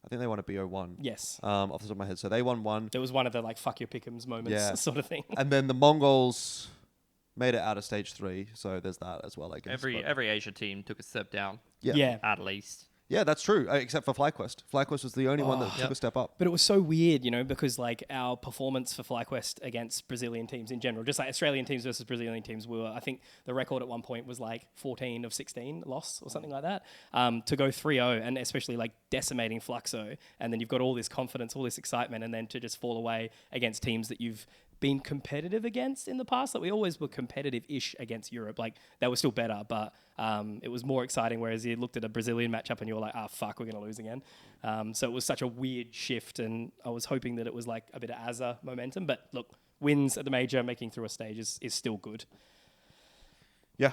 I think they won a BO1. Yes. Off the top of my head. So they won one. It was one of the like fuck your pick'ems moments sort of thing. And then the Mongolz made it out of stage 3, so there's that as well, I guess. Every Asia team took a step down. Yeah. At least. Yeah, that's true, except for FlyQuest. FlyQuest was the only one that took a step up. But it was so weird, because like our performance for FlyQuest against Brazilian teams in general, just like Australian teams versus Brazilian teams, I think the record at one point was like 14 of 16 loss or something like that. To go 3-0 and especially like decimating Fluxo, and then you've got all this confidence, all this excitement, and then to just fall away against teams that you've been competitive against in the past. Like we always were competitive-ish against Europe. Like they were still better, but it was more exciting. Whereas you looked at a Brazilian matchup and you were like, fuck, we're going to lose again. So it was such a weird shift, and I was hoping that it was like a bit of ASA momentum. But look, wins at the major, making through a stage is still good. Yeah.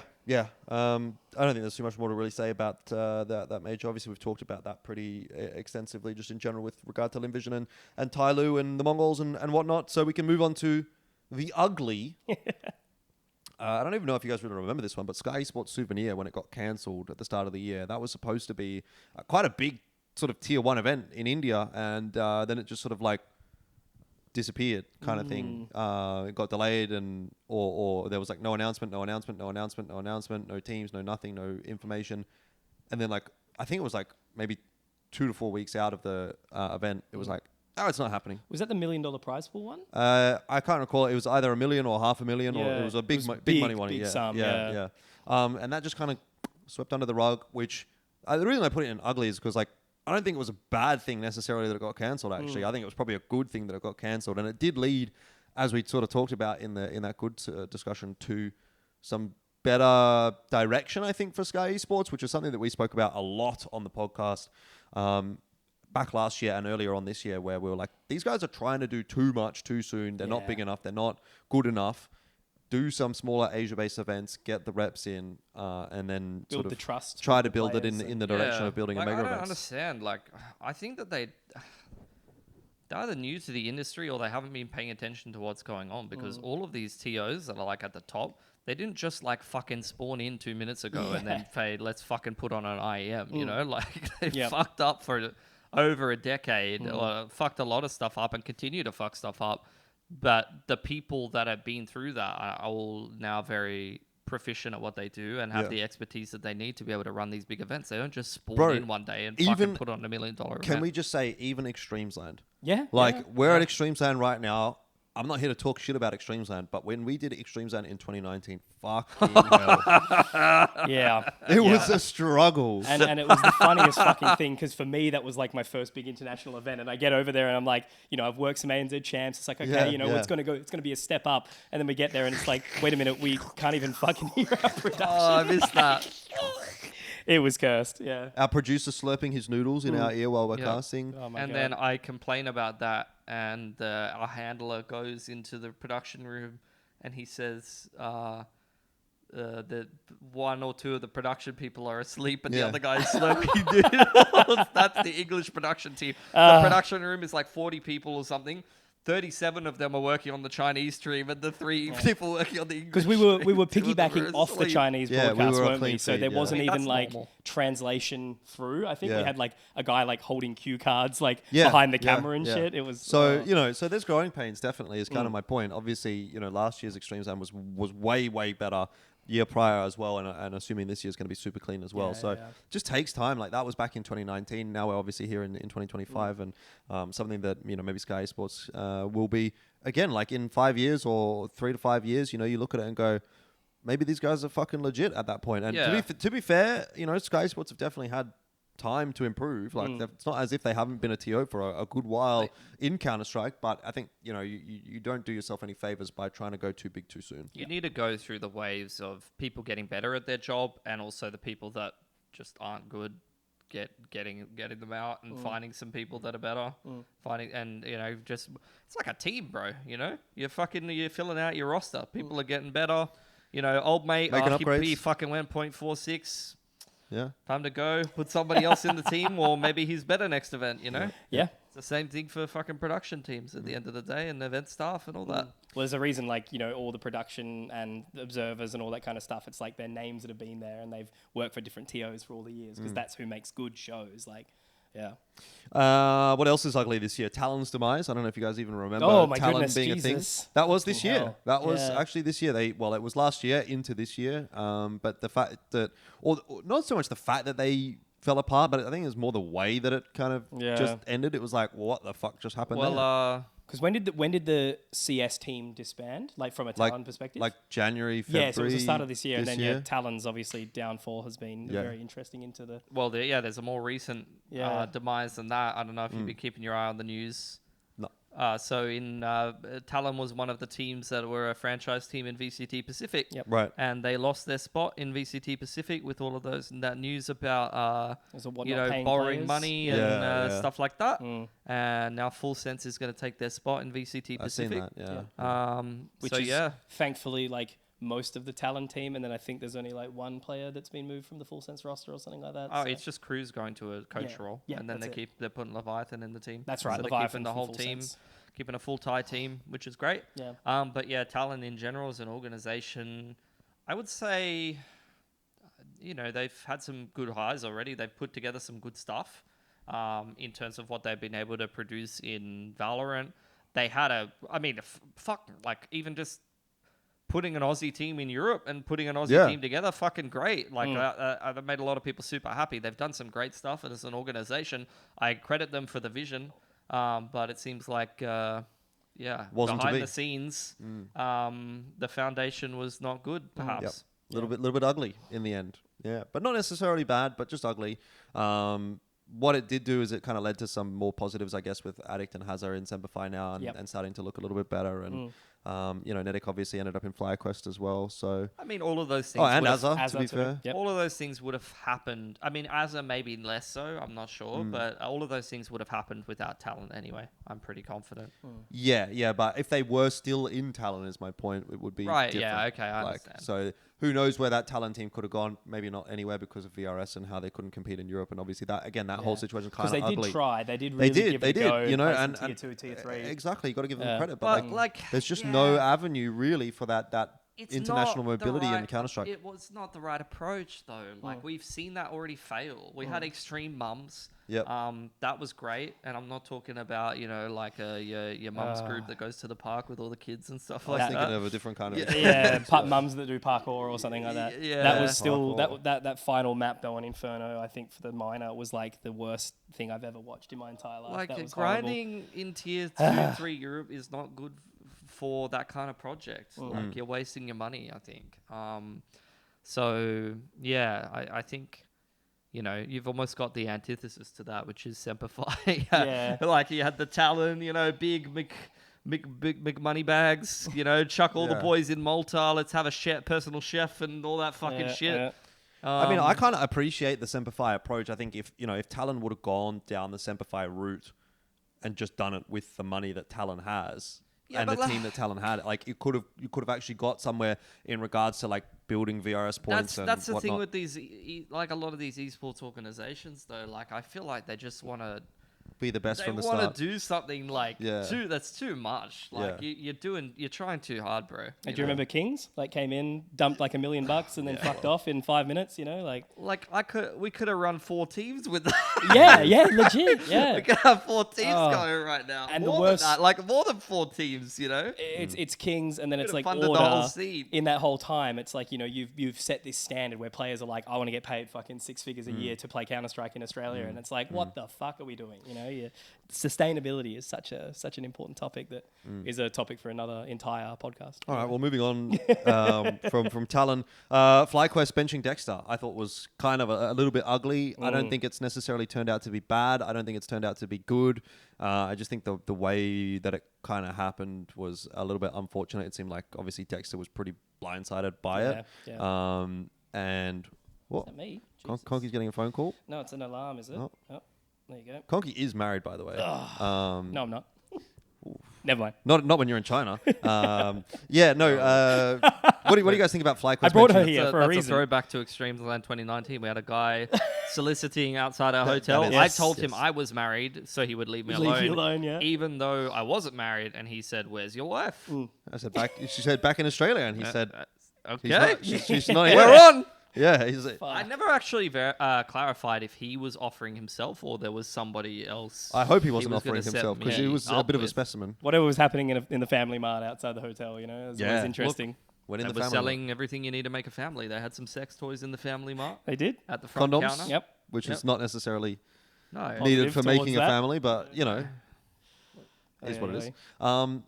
I don't think there's too much more to really say about that major. Obviously, we've talked about that pretty extensively, just in general with regard to Lynn Vision and Tyloo and the Mongolz and whatnot. So we can move on to the ugly. I don't even know if you guys really remember this one, but Skyesports Souvenir, when it got cancelled at the start of the year, that was supposed to be quite a big sort of tier 1 event in India, and then it just sort of like disappeared kind of thing. It got delayed or there was like no announcement, no teams, no nothing, no information. And then like, I think it was like maybe 2 to 4 weeks out of the event, it was like, oh, it's not happening. Was that the $1 million prize pool one? I can't recall. It was either $1 million or $500,000 or it was a big money one. Big sum, yeah. And that just kind of swept under the rug, which the reason I put it in ugly is because like, I don't think it was a bad thing necessarily that it got cancelled, actually. I think it was probably a good thing that it got cancelled. And it did lead, as we sort of talked about in that good discussion, to some better direction, I think, for Skyesports, which is something that we spoke about a lot on the podcast back last year and earlier on this year, where we were like, these guys are trying to do too much too soon. They're not big enough. They're not good enough. Do some smaller Asia-based events, get the reps in, and then build sort of the trust. try to build it in the direction of building a mega event. I don't understand. Like, I think that they're either new to the industry or they haven't been paying attention to what's going on, because all of these TOs that are like at the top, they didn't just like fucking spawn in 2 minutes ago and then say, let's fucking put on an IEM, you know? Like, they fucked up for over a decade, or fucked a lot of stuff up and continue to fuck stuff up. But the people that have been through that are all now very proficient at what they do and have the expertise that they need to be able to run these big events. They don't just spawn in one day and fucking put on $1 million event. Can we just say even Extremesland? Yeah. Like, we're at Extremesland right now. I'm not here to talk shit about Extremesland, but when we did Extremesland in 2019, fucking hell. It was a struggle. And it was the funniest fucking thing, because for me, that was like my first big international event. And I get over there and I'm like, you know, I've worked some ANZ champs. It's like, okay, it's going to be a step up. And then we get there and it's like, wait a minute, we can't even fucking hear our production. Oh, I missed that. It was cursed, yeah. Our producer slurping his noodles in our ear while we're casting. Oh my God. Then I complain about that, and our handler goes into the production room and he says that 1 or 2 of the production people are asleep and the other guy is slurping noodles. That's the English production team. The production room is like 40 people or something. 37 of them are working on the Chinese stream, and the 3 people working on the English. Because we were piggybacking off the Chinese broadcast, weren't we? So there wasn't even like translation through. I think we had like a guy like holding cue cards like behind the camera and shit. It was so so there's growing pains, definitely, is kind of my point. Obviously, last year's Extremesland was way better. Year prior as well, and assuming this year's going to be super clean as well. So just takes time. Like, that was back in 2019. Now we're obviously here in 2025, and something that maybe Skyesports will be again, like in 5 years or 3 to 5 years. You look at it and go, maybe these guys are fucking legit at that point. And to be fair, Skyesports have definitely had time to improve. Like, it's not as if they haven't been a TO for a good while in Counter-Strike, but I think you don't do yourself any favors by trying to go too big too soon. You need to go through the waves of people getting better at their job, and also the people that just aren't good getting them out and finding some people that are better. Finding, and just, it's like a team, bro. You're filling out your roster. People are getting better. Old mate, he fucking went 0.46. Yeah. Time to go. Put somebody else in the team, or maybe he's better next event, Yeah. It's the same thing for fucking production teams at the end of the day, and event staff and all that. Well, there's a reason, like, all the production and the observers and all that kind of stuff, it's like their names that have been there and they've worked for different TOs for all the years, because that's who makes good shows. Like, what else is ugly this year? Talon's demise. I don't know if you guys even remember my Talon goodness, being Jesus. a thing. That was this year. Hell. That was actually this year. It was last year into this year. But the fact that, or not so much the fact that they fell apart, but I think it was more the way that it kind of just ended. It was like, what the fuck just happened? Because when did the CS team disband? Like, from a Talon perspective? Like January, February. Yeah, so it was the start of this year, and then Talon's obviously downfall has been very interesting into the. Well, there's a more recent demise than that. I don't know if you've been keeping your eye on the news. No. So Talon was one of the teams that were a franchise team in VCT Pacific. Yep. Right. And they lost their spot in VCT Pacific with all of that news about borrowing players. money and stuff like that. And now Full Sense is going to take their spot in VCT Pacific. I've seen that, which is thankfully like most of the Talon team, and then I think there's only like one player that's been moved from the Full Sense roster or something like that. Oh, it's just Cruz going to a coach role, and then they're putting Leviathan in the team. That's right, so Leviathan keeping the whole team, keeping a full Thai team, which is great. Yeah. But Talon in general as an organization, I would say, they've had some good highs already. They've put together some good stuff in terms of what they've been able to produce in Valorant. they had fuck, like even just putting an Aussie team in Europe and putting an Aussie team together, fucking great. Like that made a lot of people super happy. They've done some great stuff, and as an organization, I credit them for the vision. But it seems like, Wasn't behind the scenes, the foundation was not good, perhaps. Yep. Little bit ugly in the end. Yeah, but not necessarily bad, but just ugly. What it did do is it kind of led to some more positives, I guess, with Addict and Hazard in Semperfi now and starting to look a little bit better. And, Nomadic obviously ended up in FlyQuest as well. So I mean, all of those things. Oh, and Azza, to be too. fair. Yep. All of those things would have happened. I mean, Azza maybe less so, I'm not sure. But all of those things would have happened without Talon anyway. I'm pretty confident. Yeah, but if they were still in Talon, is my point, it would be right. different. Yeah, okay, I understand. So who knows where that Talon team could have gone? Maybe not anywhere because of VRS and how they couldn't compete in Europe. And obviously that whole situation kind of ugly. Because they did try. They did really give it a go. You know, and tier 2, tier 3. Exactly. You got to give them credit. But like there's just no avenue really for that it's international not the mobility right, in Counter-Strike. It was not the right approach, though. Like, we've seen that already fail. We had Extreme Mums. Yep. That was great. And I'm not talking about, like your mum's group that goes to the park with all the kids and stuff like I was that. thinking of a different kind of... Yeah, mums that do parkour or something like that. Yeah. That was still... Parkour. That final map, though, on Inferno, I think, for the minor, was, like, the worst thing I've ever watched in my entire life. Like, that was grinding in tier 2, 3 Europe is not good for that kind of project. Like, you're wasting your money, I think. I think, you've almost got the antithesis to that, which is Semperfi. Yeah. Like, you had the Talon, big money bags, chuck all the boys in Malta, let's have a personal chef and all that fucking shit. Yeah. I mean, I kind of appreciate the Semperfi approach. I think if Talon would have gone down the Semperfi route and just done it with the money that Talon has... and the team that Talon had, like you could have actually got somewhere in regards to like building VRS points. That's the whatnot. thing with these, like a lot of these esports organizations, though. Like I feel like they just want to be the best from the They start. want to do something like that's too much. Like you're trying too hard, bro. Do you remember Kings? Like came in, dumped like $1 million and then fucked off in 5 minutes. Like we could have run 4 teams with that. yeah, legit. Yeah, we could have 4 teams going right now. And more the worst, than that, like more than 4 teams. It's Kings, and then it's like funded order. the whole scene. In that whole time, it's like you've set this standard where players are like, I want to get paid fucking 6 figures a year to play Counter-Strike in Australia, and it's like, what the fuck are we doing? Sustainability is such an important topic that is a topic for another entire podcast. All right, well, moving on from Talon, FlyQuest benching Dexter, I thought was kind of a little bit ugly. I don't think it's necessarily turned out to be bad. I don't think it's turned out to be good. I just think the way that it kind of happened was a little bit unfortunate. It seemed like obviously Dexter was pretty blindsided by it. Yeah. And what? Is that me? Conky's getting a phone call. No, it's an alarm, is it? Oh. There you go. Conky is married, by the way. No, I'm not. Never mind. Not when you're in China. What do you guys think about FlyQuest? I brought her benching? here for a That's reason. a throwback to Extremesland 2019. We had a guy soliciting outside our hotel. that is- I told him yes. I was married, so he would leave me Leave alone. you alone, yeah. Even though I wasn't married, and he said, "Where's your wife?" I said back. She said back in Australia, and he said "Okay, she's not here. we're on." Yeah, he's I never actually clarified if he was offering himself or there was somebody else. I hope he wasn't was offering gonna set himself because me he was a up bit of a with. specimen. Whatever was happening in the family mart outside the hotel, it was always interesting. Went in They the were family selling everything you need to make a family. They had some sex toys in the family mart They did? at the front Condoms? counter. Yep. which Yep. is not necessarily No, needed Positive for making towards a that. family, but is what it is. Anyway.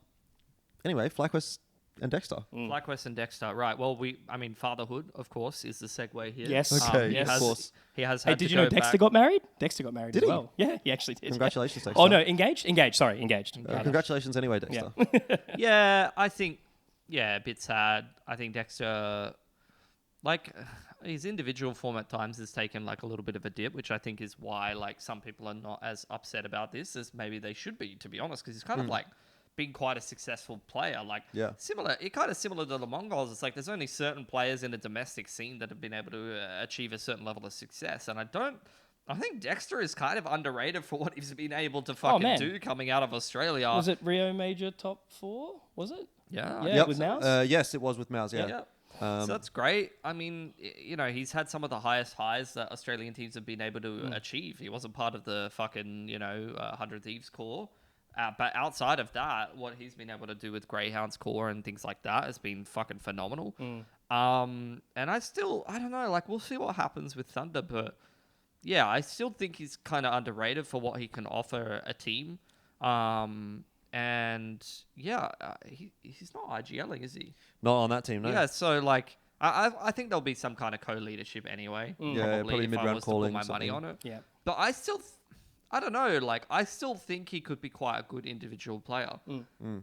Anyway, FlyQuest and Dexter. FlyQuest and Dexter, right? Well, fatherhood, of course, is the segue here. Yes. Okay, yes. of course. He has. Hey, Had did to you know go Dexter back. got married? Dexter got married Did as he? well. Yeah, he actually did. Congratulations, Dexter. Oh, no, engaged? Sorry, engaged. Congratulations anyway, Dexter. Yeah, I think. Yeah, a bit sad. I think Dexter, his individual form at times has taken like a little bit of a dip, which I think is why like some people are not as upset about this as maybe they should be, to be honest, because he's kind of like been quite a successul player. Like similar to the Mongolz. It's like there's only certain players in the domestic scene that have been able to achieve a certain level of success, and I think Dexter is kind of underrated for what he's been able to fucking do coming out of Australia. Was it Rio Major top 4? Was it? Yeah. Yeah, with Mouse? Yes, it was with Mouse, yeah. Yeah. So that's great. I mean, he's had some of the highest highs that Australian teams have been able to achieve. He wasn't part of the fucking, 100 Thieves core. But outside of that, what he's been able to do with Greyhound's core and things like that has been fucking phenomenal. And I don't know, like, we'll see what happens with Thunder, but yeah, I still think he's kind of underrated for what he can offer a team. And yeah, he's not IGLing, is he? Not on that team, no. Yeah, so like, I think there'll be some kind of co-leadership anyway. Yeah, probably if I mid-round was to calling. put my money on it. Yeah. But I don't know. Like, I still think he could be quite a good individual player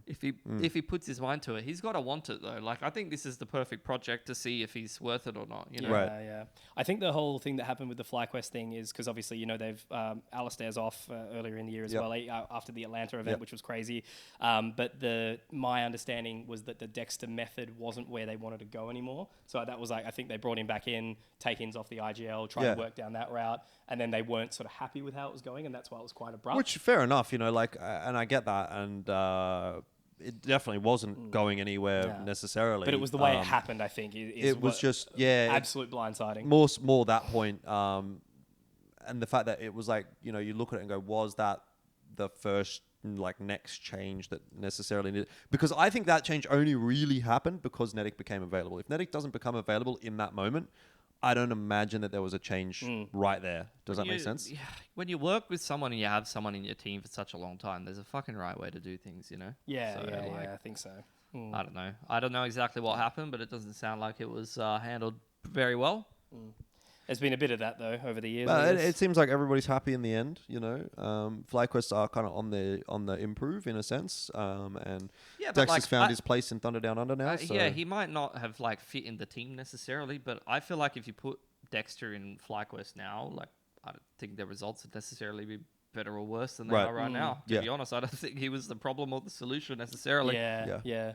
if he puts his mind to it. He's got to want it though. Like, I think this is the perfect project to see if he's worth it or not. You know? Right. Yeah. I think the whole thing that happened with the FlyQuest thing is because obviously, you know, they've Alistair's off earlier in the year as well after the Atlanta event, which was crazy. But my understanding was that the Dexter method wasn't where they wanted to go anymore. So that was like, I think they brought him back in, take-ins off the IGL, try to work down that route, and then they weren't sort of happy with how it was going, and that's why it was quite abrupt. Which, fair enough, you know, like, and I get that, and it definitely wasn't going anywhere necessarily. But it was the way it happened, I think. It was just, absolute blindsiding. More that point, and the fact that it was like, you know, you look at it and go, was that the first, like, next change that necessarily needed? Because I think that change only really happened because Nedic became available. If Nedic doesn't become available in that moment, I don't imagine that there was a change right there. Does that make sense? Yeah. When you work with someone and you have someone in your team for such a long time, there's a fucking right way to do things, you know? Yeah, I think so. I don't know. I don't know exactly what happened, but it doesn't sound like it was handled very well. There's been a bit of that though over the years. It seems like everybody's happy in the end, you know. FlyQuest are kind of on the improve in a sense, and Dexter's found his place in Thunder Down Under now. Yeah, he might not have like fit in the team necessarily, but I feel like if you put Dexter in FlyQuest now, like, I don't think the results would necessarily be better or worse than they are right now. To be honest, I don't think he was the problem or the solution necessarily. Yeah.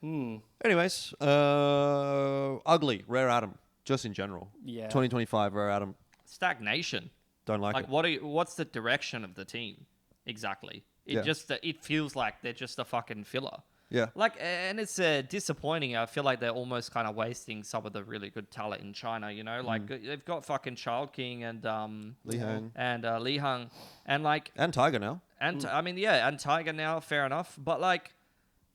Anyways, ugly Rare Atom. Just in general. Yeah. 2025 Rare Atom. Stagnation. Don't like it. What's the direction of the team? Exactly. It feels like they're just a fucking filler. Yeah. Like, and it's disappointing. I feel like they're almost kind of wasting some of the really good talent in China, you know? Like, they've got fucking Child King and Li Hang. And Li Hang. And like... And Tiger now. And I mean, yeah, and Tiger now, fair enough. But like,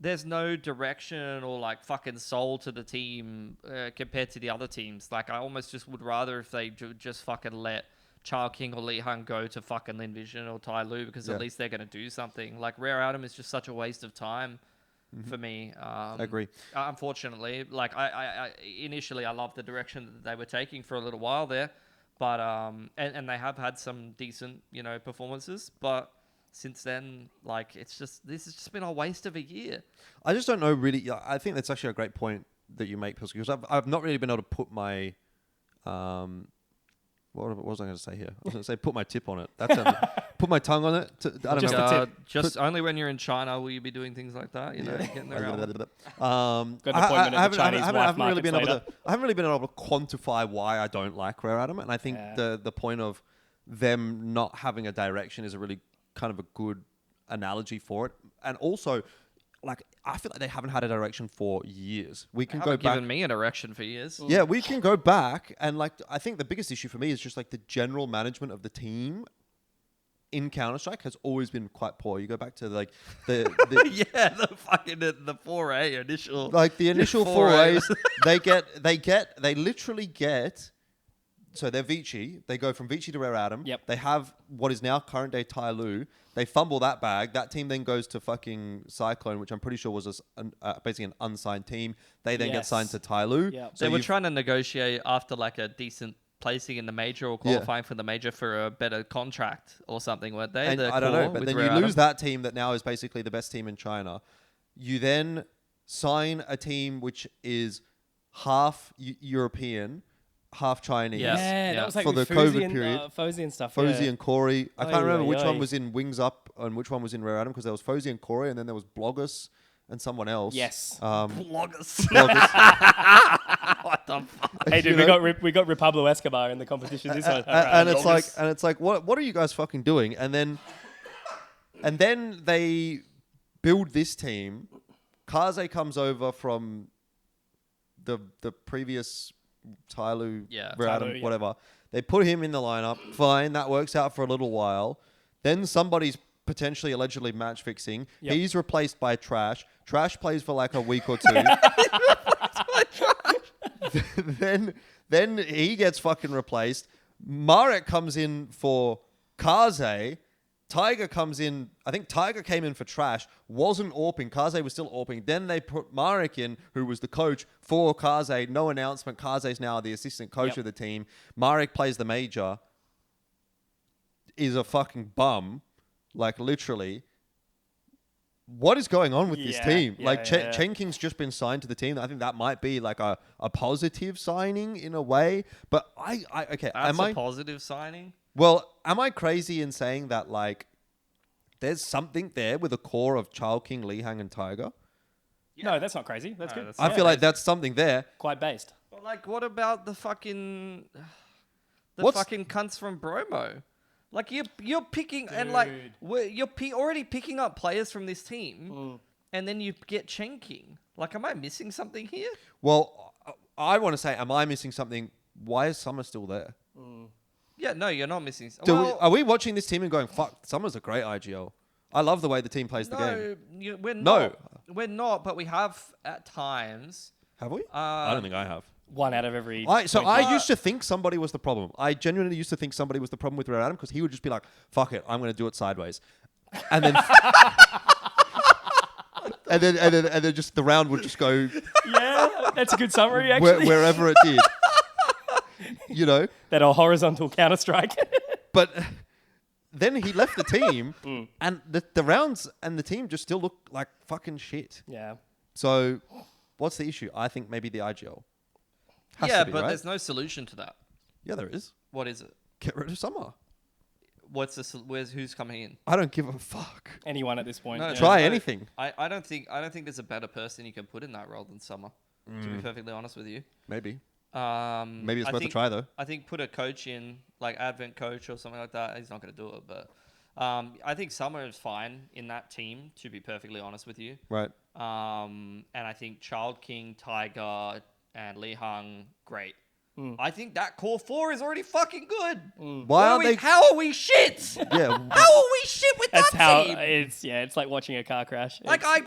there's no direction or like fucking soul to the team compared to the other teams. Like, I almost just would rather if they just fucking let Child King or Li Hang go to fucking Lynn Vision or Tyloo, because at least they're going to do something. Like, Rare Atom is just such a waste of time for me. I agree. Unfortunately, like, I initially I loved the direction that they were taking for a little while there, but and they have had some decent, you know, performances, but since then, like, this has just been a waste of a year. I just don't know really. I think that's actually a great point that you make, Pilski, because I've not really been able to put my what was I going to say here? I was going to say put my tip on it. That's put my tongue on it. I don't know. Just only when you're in China will you be doing things like that. You know, getting around. Got an appointment at the Chinese wife market later. I haven't really been able to quantify why I don't like Rare Atom, and I think the point of them not having a direction is a really kind of a good analogy for it. And also, like, I feel like they haven't had a direction for years. We can go back. Given me a direction for years. Yeah, we can go back, and like, I think the biggest issue for me is just like the general management of the team in Counter-Strike has always been quite poor. You go back to like the the 4A initial, like the initial 4As, they literally get. So they're Vici. They go from Vici to Rare Atom. Yep. They have what is now current day Tyloo. They fumble that bag. That team then goes to fucking Cyclone, which I'm pretty sure was basically an unsigned team. They then get signed to Tyloo. Yep. So they were trying to negotiate after like a decent placing in the major or qualifying for the major for a better contract or something, weren't they? And I don't know, but then you lose that team that now is basically the best team in China. You then sign a team which is half European, half Chinese. That was like for the COVID period. Fozzy and stuff. Fozzy and Corey. I can't remember which one was in Wings Up and which one was in Rare Atom, because there was Fozzy and Corey, and then there was Bloggers and someone else. Yes. Bloggers. What the fuck? Hey, dude, we got Repablo Escobar in the competition this one. And it's like, what are you guys fucking doing? And then they build this team. Kaze comes over from the previous Tyloo, Rare Atom, whatever. They put him in the lineup. Fine, that works out for a little while. Then somebody's potentially allegedly match fixing. Yep. He's replaced by Trash. Trash plays for like a week or two. then he gets fucking replaced. Marek comes in for Kaze. Tiger comes in. I think Tiger came in for Trash. Wasn't AWPing. Kaze was still AWPing. Then they put Marek in, who was the coach for Kaze. No announcement. Kaze's now the assistant coach of the team. Marek plays the major. Is a fucking bum. Like, literally. What is going on with this team? Chen King's just been signed to the team. I think that might be like a positive signing in a way. But okay. That's a positive signing? Well, am I crazy in saying that, like, there's something there with a core of Child King, Lee Hang, and Tiger? Yeah. No, that's not crazy. That's good. I feel like that's something there. Quite based. But, like, what about the fucking... fucking cunts from Bromo? Like, you're picking... Dude. And, like, you're already picking up players from this team, and then you get Chen King. Like, am I missing something here? Well, I want to say, am I missing something? Why is Summer still there? Yeah, no, you're not missing... Are we watching this team and going, fuck, Summer's a great IGL? I love the way the team plays the game. We're not. We're not, but we have at times... Have we? I don't think I have. One out of every... I used to think somebody was the problem. I genuinely used to think somebody was the problem with Red Adam because he would just be like, fuck it, I'm going to do it sideways. And then... and then just the round would just go... Yeah, that's a good summary, actually. Wherever it did. You know? That horizontal counter-strike. But then he left the team, and the rounds and the team just still look like fucking shit. Yeah. So, what's the issue? I think maybe the IGL. Has to be, but right? there's no solution to that. Yeah, there is. What is it? Get rid of Summer. Who's coming in? I don't give a fuck. Anyone at this point. No, Try anything. I don't think there's a better person you can put in that role than Summer. To be perfectly honest with you. Maybe. Maybe it's worth a try though. I think put a coach in, like Advent coach or something like that. He's not going to do it, but I think Summer is fine in that team. To be perfectly honest with you, Right. and I think Child King, Tiger, and Lee Hung, great. I think that core four is already fucking good. Why aren't they? How are we shit? Yeah. How are we shit with That's that how team? it's like watching a car crash. Like I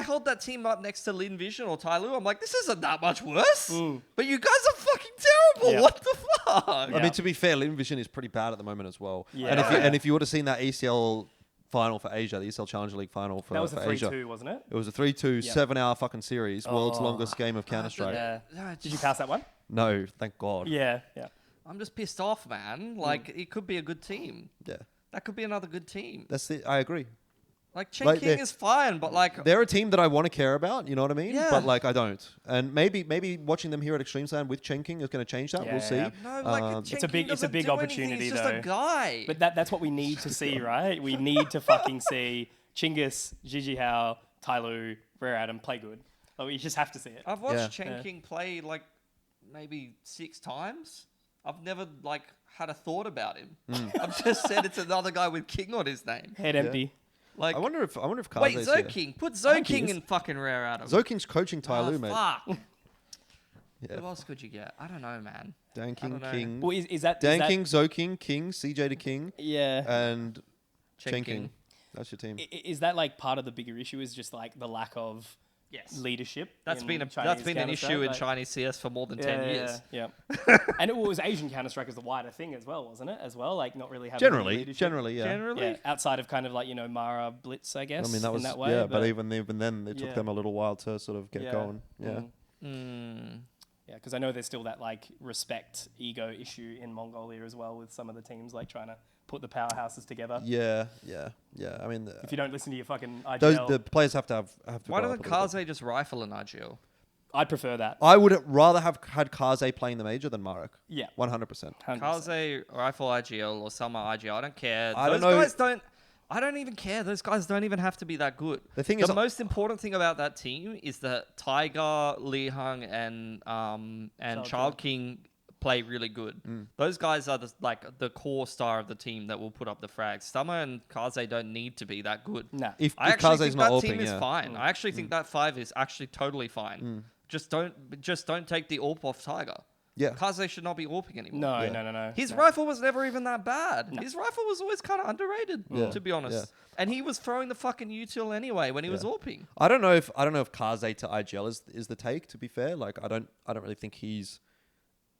hold that team up next to Lynn Vision or Tyloo. I'm like, this isn't that much worse. But you guys are fucking terrible. Yeah. What the fuck? I mean, to be fair, Lynn Vision is pretty bad at the moment as well. Yeah. And if you would have seen that ECL final for Asia, the ECL Challenger League final for That was a Asia. 3-2, wasn't it? It was a 3-2, 7-hour fucking series, world's longest game of Counter-Strike. Yeah. No, Did you pass that one? No, thank God. Yeah. I'm just pissed off, man. Like, it could be a good team. Yeah. That could be another good team. That's it. I agree. Like, Chen Like, King is fine, but like... They're a team that I want to care about, you know what I mean? Yeah. But like, I don't. And maybe watching them here at Extremesland with Chen King is going to change that. Yeah, We'll see. yeah. No, like, Chen King it's a big doesn't do opportunity, anything. He's just though. a guy. But that's what we need to see, right? We need to fucking see Chinggis, Gigi Hao, Tyloo, Rare Adam play good. Like, we just have to see it. I've watched Chen King play like maybe 6 times. I've never like had a thought about him. I've just said it's another guy with King on his name. Head empty. Like, I wonder if Kaze's wait, here. Zoking. Put Zoking in fucking Rare Adam. Zoking's coaching Tyloo, mate. Fuck. Yeah. Who else could you get? I don't know, man. Danking, I don't know. King. Well, is that... Danking, Zoking, King, CJ to King, Yeah. and Chen Chen King. King. That's your team. Is that like part of the bigger issue? Is just like the lack of leadership? That's in been an Chinese issue Counter-Strike? in Chinese CS for more than 10 years. Yeah. And it was Asian Counter-Strike as the wider thing as well, wasn't it? As well, like not really having Generally, leadership. yeah. Generally, Yeah, outside of kind of like, Mara Blitz, I guess. I mean, that was in that way, yeah, but even then, it took Yeah. them a little while to sort of get going. Yeah. Yeah, because I know there's still that like respect ego issue in Mongolia as well with some of the teams like trying to put the powerhouses together. Yeah. I mean, If you don't listen to your fucking IGL, the players have to have to. why go doesn't up a little bit. Kaze just rifle an IGL? I'd prefer that. I would rather have had Kaze playing the major than Marek. Yeah. 100%. 100%. Kaze rifle IGL or Summer IGL. I don't care. I Those don't know. guys don't. I don't even care. Those guys don't even have to be that good. The thing is, the most important thing about that team is that Tiger, Lee Hung, and Child King play really good. Those guys are the core star of the team that will put up the frags. Summer and Kaze don't need to be that good. Nah. If I actually Kaze's think not that open, team is yeah. fine. I actually think that 5 is actually totally fine. Just don't take the AWP off Tiger. Yeah. Kaze should not be AWPing anymore. No, Yeah. no. His No. rifle was never even that bad. His rifle was always kind of underrated, Yeah. to be honest. Yeah. And he was throwing the fucking util anyway when he was AWPing. I don't know if Kaze to IGL is the take. To be fair, like I don't really think he's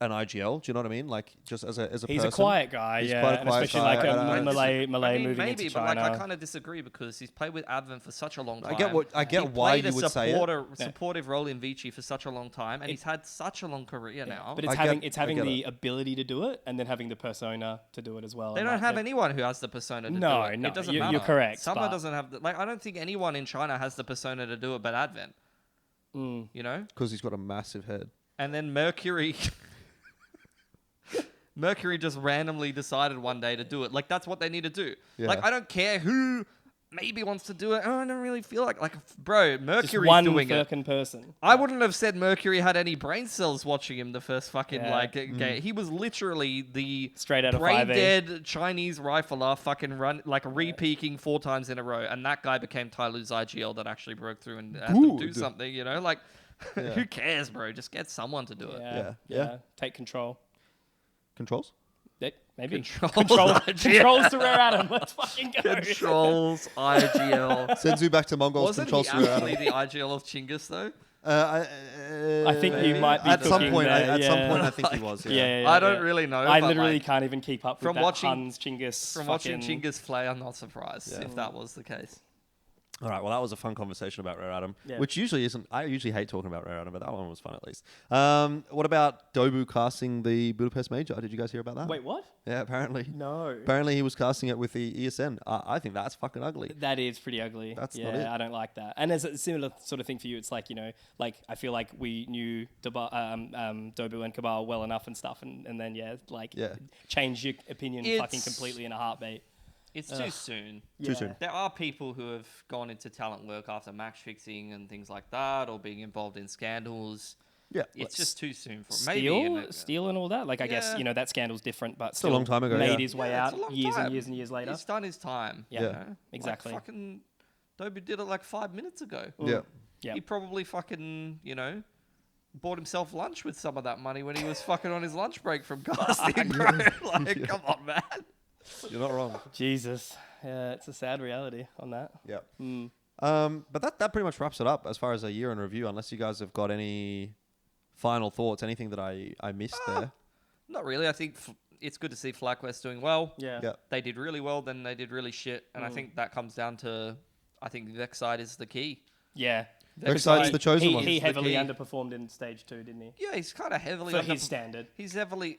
an IGL. Do you know what I mean? Like just as a He's person. a quiet guy, He's yeah, quite a and quiet especially guy. like I a Malay moving maybe, into but China. like I kind of disagree because he's played with Advent for such a long time. I get He why played you a would say it. supportive role in Vici for such a long time, and he's had such a long career now. But it's I having get the it. ability to do it, and then having the persona to do it as well. They and don't like have the- anyone who has the persona to do No, it. no, It doesn't you're matter. correct, Summer but- doesn't have like I don't think anyone in China has the persona to do it, but Advent. You know, Because he's got a massive head. and then Mercury. Mercury just randomly decided one day to do it. Like that's what they need to do. Yeah. Like I don't care who maybe wants to do it. Oh, I don't really feel like bro, Just Mercury's one doing it. fucking person. I wouldn't have said Mercury had any brain cells watching him the first fucking Yeah. game. He was literally the Straight out of brain 5e. dead Chinese rifler fucking re-peaking 4 times in a row, and that guy became Tyloo's IGL that actually broke through and had to do Good. something. You know, like who cares, bro? Just get someone to do it. Yeah, Yeah. Take control. Controls? Maybe Control. controls to Rare Adam. Let's fucking go. Controls IGL. Senzu back to Mongolz. Wasn't Controls he through actually the IGL of Chinggis though? I think you might be at some cooking point. there, At some yeah. point, I think he was. Yeah, I don't really know. I but, literally like, can't even keep up with from that watching- Huns Chinggis. from watching fucking- Chinggis play, I'm not surprised if that was the case. All right, well, that was a fun conversation about Rare Adam, Yeah. which usually isn't. I usually hate talking about Rare Adam, but that one was fun at least. What about Dobu casting the Budapest Major? Did you guys hear about that? Wait, what? Yeah, apparently. No. Apparently, he was casting it with the ESN. I think that's fucking ugly. That is pretty ugly. That's yeah, not it. I don't like that. And there's a similar sort of thing for you. It's like, you know, like I feel like we knew Dobu and Cabal well enough and stuff, and then change your opinion fucking It's- completely in a heartbeat. It's too soon. Too soon. There are people who have gone into talent work after match fixing and things like that, or being involved in scandals. Yeah, It's just too soon for Steel and all that. Like I guess Yeah. you know that scandal's different, but a still long time ago, made yeah. his way Yeah, it's out a long years time. and years and years later. He's done his time. Yeah. you know? Exactly. Like fucking Dobu did it like 5 minutes ago. Yeah. Yeah. He probably fucking, bought himself lunch with some of that money when he was fucking on his lunch break from casting, bro. Like, come on, man. You're not wrong. Jesus. Yeah, it's a sad reality on that. Yeah. Mm. But that pretty much wraps it up as far as a year in review. Unless you guys have got any final thoughts, anything that I missed there. Not really. I think it's good to see FlyQuest doing well. Yeah. Yeah. They did really well, then they did really shit. And I think that comes down to, I think Vexide is the key. Yeah. Vexside's the chosen he, one. He He's the heavily key. underperformed in stage 2, didn't he? Yeah, he's kind of heavily For his standard. He's heavily,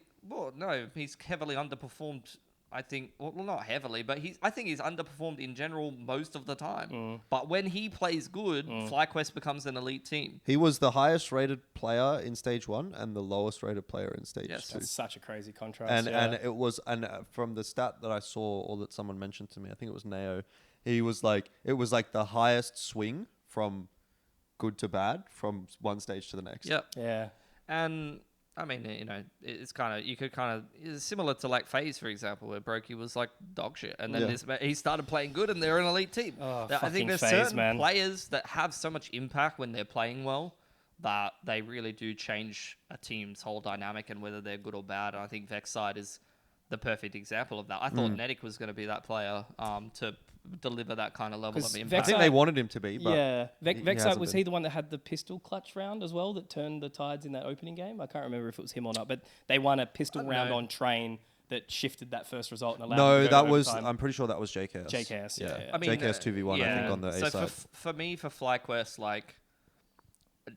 he's heavily underperformed. I think, well, not heavily, but I think he's underperformed in general most of the time. But when he plays good, FlyQuest becomes an elite team. He was the highest rated player in stage 1 and the lowest rated player in stage Yes. 2. That's such a crazy contrast. And it was from the stat that I saw or that someone mentioned to me, I think it was Neo. It was like the highest swing from good to bad from one stage to the next. Yep. Yeah. And I mean, it's kind of, it's similar to like FaZe, for example, where Brokey was like dog shit. And then he started playing good and they're an elite team. Oh, I think there's FaZe, certain man. players that have so much impact when they're playing well that they really do change a team's whole dynamic and whether they're good or bad. And I think Vexide is the perfect example of that. I thought Nomadic was going to be that player to deliver that kind of level 'Cause of I impact. think they wanted him to be, but Yeah. Vexite, hasn't was been. he the one that had the pistol clutch round as well that turned the tides in that opening game? I can't remember if it was him or not, but they won a pistol don't round know. on train that shifted that first result and allowed no, them to go that to was. overtime. I'm pretty sure that was JKS. JKS, yeah. I mean, JKS 2v1. I think on the A so side. for me, for FlyQuest, like,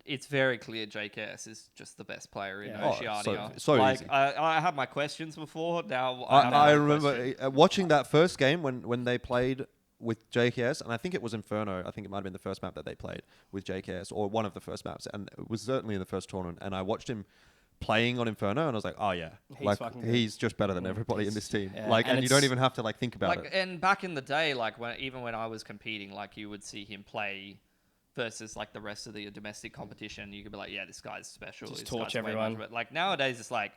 it's very clear JKS is just the best player in Yeah. Oceania. so like, easy. I had my questions before. Now I my remember questions. watching that first game when they played with JKS, and I think it was Inferno. I think it might have been the first map that they played with JKS, or one of the first maps, and it was certainly in the first tournament. And I watched him playing on Inferno, and I was like, oh yeah, He's fucking good. he's just better than everybody in this team. Yeah. Like, And and you don't it's- even have to like think about Like, it. and back in the day, like when I was competing, like you would see him play versus like the rest of the domestic competition. You could be like, yeah, this guy's special. Just This torch guy's way everyone. much better. Like nowadays, it's like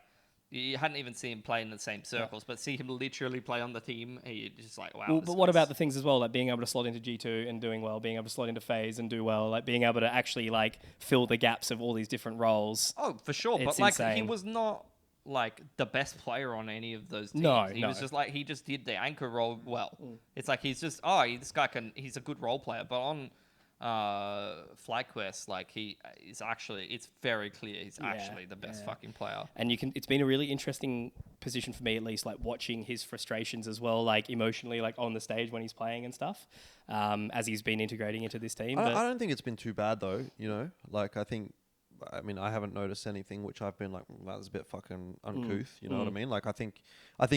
You hadn't even seen him play in the same circles, but see him literally play on the team, he just like, wow. Well, but what about the things as well, like being able to slot into G2 and doing well, being able to slot into FaZe and do well, like being able to actually like fill the gaps of all these different roles? Oh, for sure. It's But like, insane. he was not like the best player on any of those teams. No, he no. was just like, he just did the anchor role well. It's like, he's just, this guy he's a good role player. But on FlyQuest, like it's very clear he's actually the best fucking player. And it's been a really interesting position for me, at least, like watching his frustrations as well, like emotionally, like on the stage when he's playing and stuff, as he's been integrating into this team. I don't think it's been too bad though, like I mean, I haven't noticed anything which I've been like, that was a bit fucking uncouth, you know what I mean? Like, I think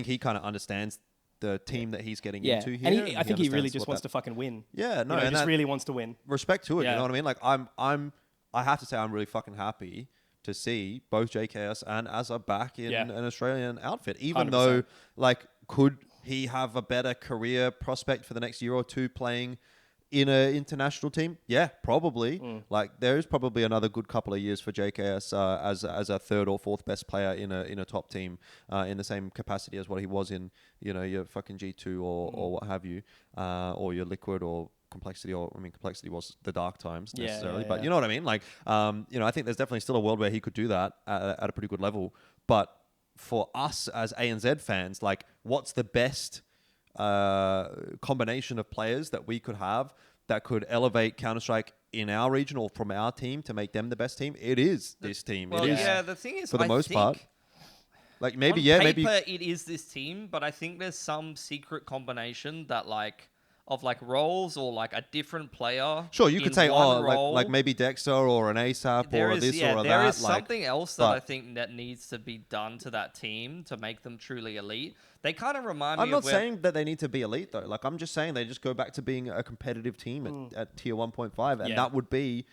he kind of understands the team that he's getting into here. And I think he really just wants to fucking win. Yeah, no, and and just really wants to win. Respect to it, you know what I mean? Like, I have to say I'm really fucking happy to see both JKS and Azza back in an Australian outfit, even 100%. though, like, could he have a better career prospect for the next year or two playing in an international team? Yeah, probably. Like, there is probably another good couple of years for JKS as a third or fourth best player in a top team in the same capacity as what he was in, your fucking G2 or what have you, or your Liquid or Complexity, or Complexity was the dark times necessarily, but you know what I mean? Like, I think there's definitely still a world where he could do that at a pretty good level. But for us as ANZ fans, like, what's the best combination of players that we could have that could elevate Counter-Strike in our region or from our team to make them the best team? It is this team. Well, it is, the thing is, for the most part. Like, maybe, on maybe paper, it is this team, but I think there's some secret combination that of roles or like a different player. Sure, you could say, role. like maybe Dexter or an ASAP or this or that. There is like, something else that I think that needs to be done to that team to make them truly elite. They kind of remind me I'm of not saying that they need to be elite, though. Like, I'm just saying they just go back to being a competitive team at tier 1.5, and that would be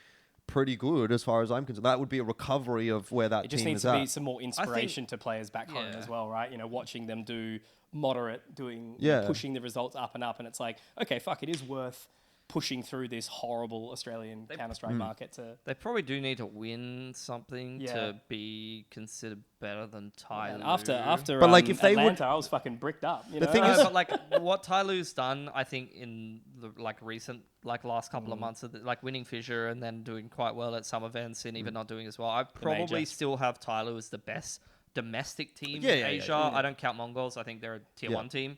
pretty good as far as I'm concerned. That would be a recovery of where that team is at. It just needs to be some more inspiration to players back home as well, right? Watching them do moderate, pushing the results up and up, and it's like, okay, fuck, it is worth pushing through this horrible Australian Counter-Strike market to... They probably do need to win something to be considered better than Tyloo. After but like, if they Atlanta, I was fucking bricked up. The thing is, but like what Tyloo's done, I think in the recent last couple of months, of winning Fissure and then doing quite well at some events and even not doing as well. I probably still have Tyloo as the best domestic team in Asia. I don't count Mongolz. I think they're a tier 1 team.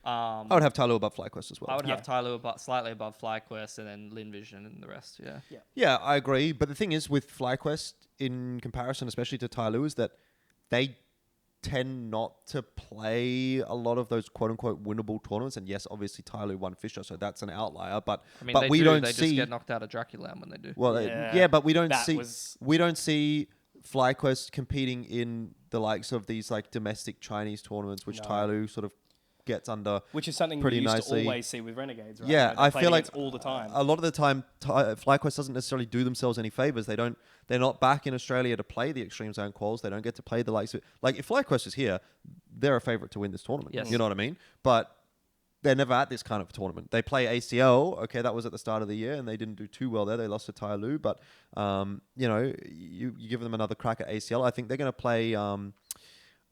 I would have Tyloo above FlyQuest as well. I would have Tyloo slightly above FlyQuest and then Lynn Vision and the rest. Yeah, I agree. But the thing is with FlyQuest, in comparison, especially to Tyloo, is that they tend not to play a lot of those quote-unquote winnable tournaments. And yes, obviously Tyloo won Fissure, so that's an outlier. But we don't see... They just get knocked out of Draculan when they do. Well, but we don't see FlyQuest competing in the likes of these like domestic Chinese tournaments, which Tyloo sort of gets under, which is something pretty you used nicely. to always see with Renegades, right? Yeah, I feel like all the time. A lot of the time, FlyQuest doesn't necessarily do themselves any favors. They're not back in Australia to play the Extremesland quals. They don't get to play the likes of, like, if FlyQuest is here, they're a favorite to win this tournament. Yes. You know what I mean? But they're never at this kind of tournament. They play ACL. Okay, that was at the start of the year, and they didn't do too well there. They lost to Tyloo, but you give them another crack at ACL. I think they're going to play.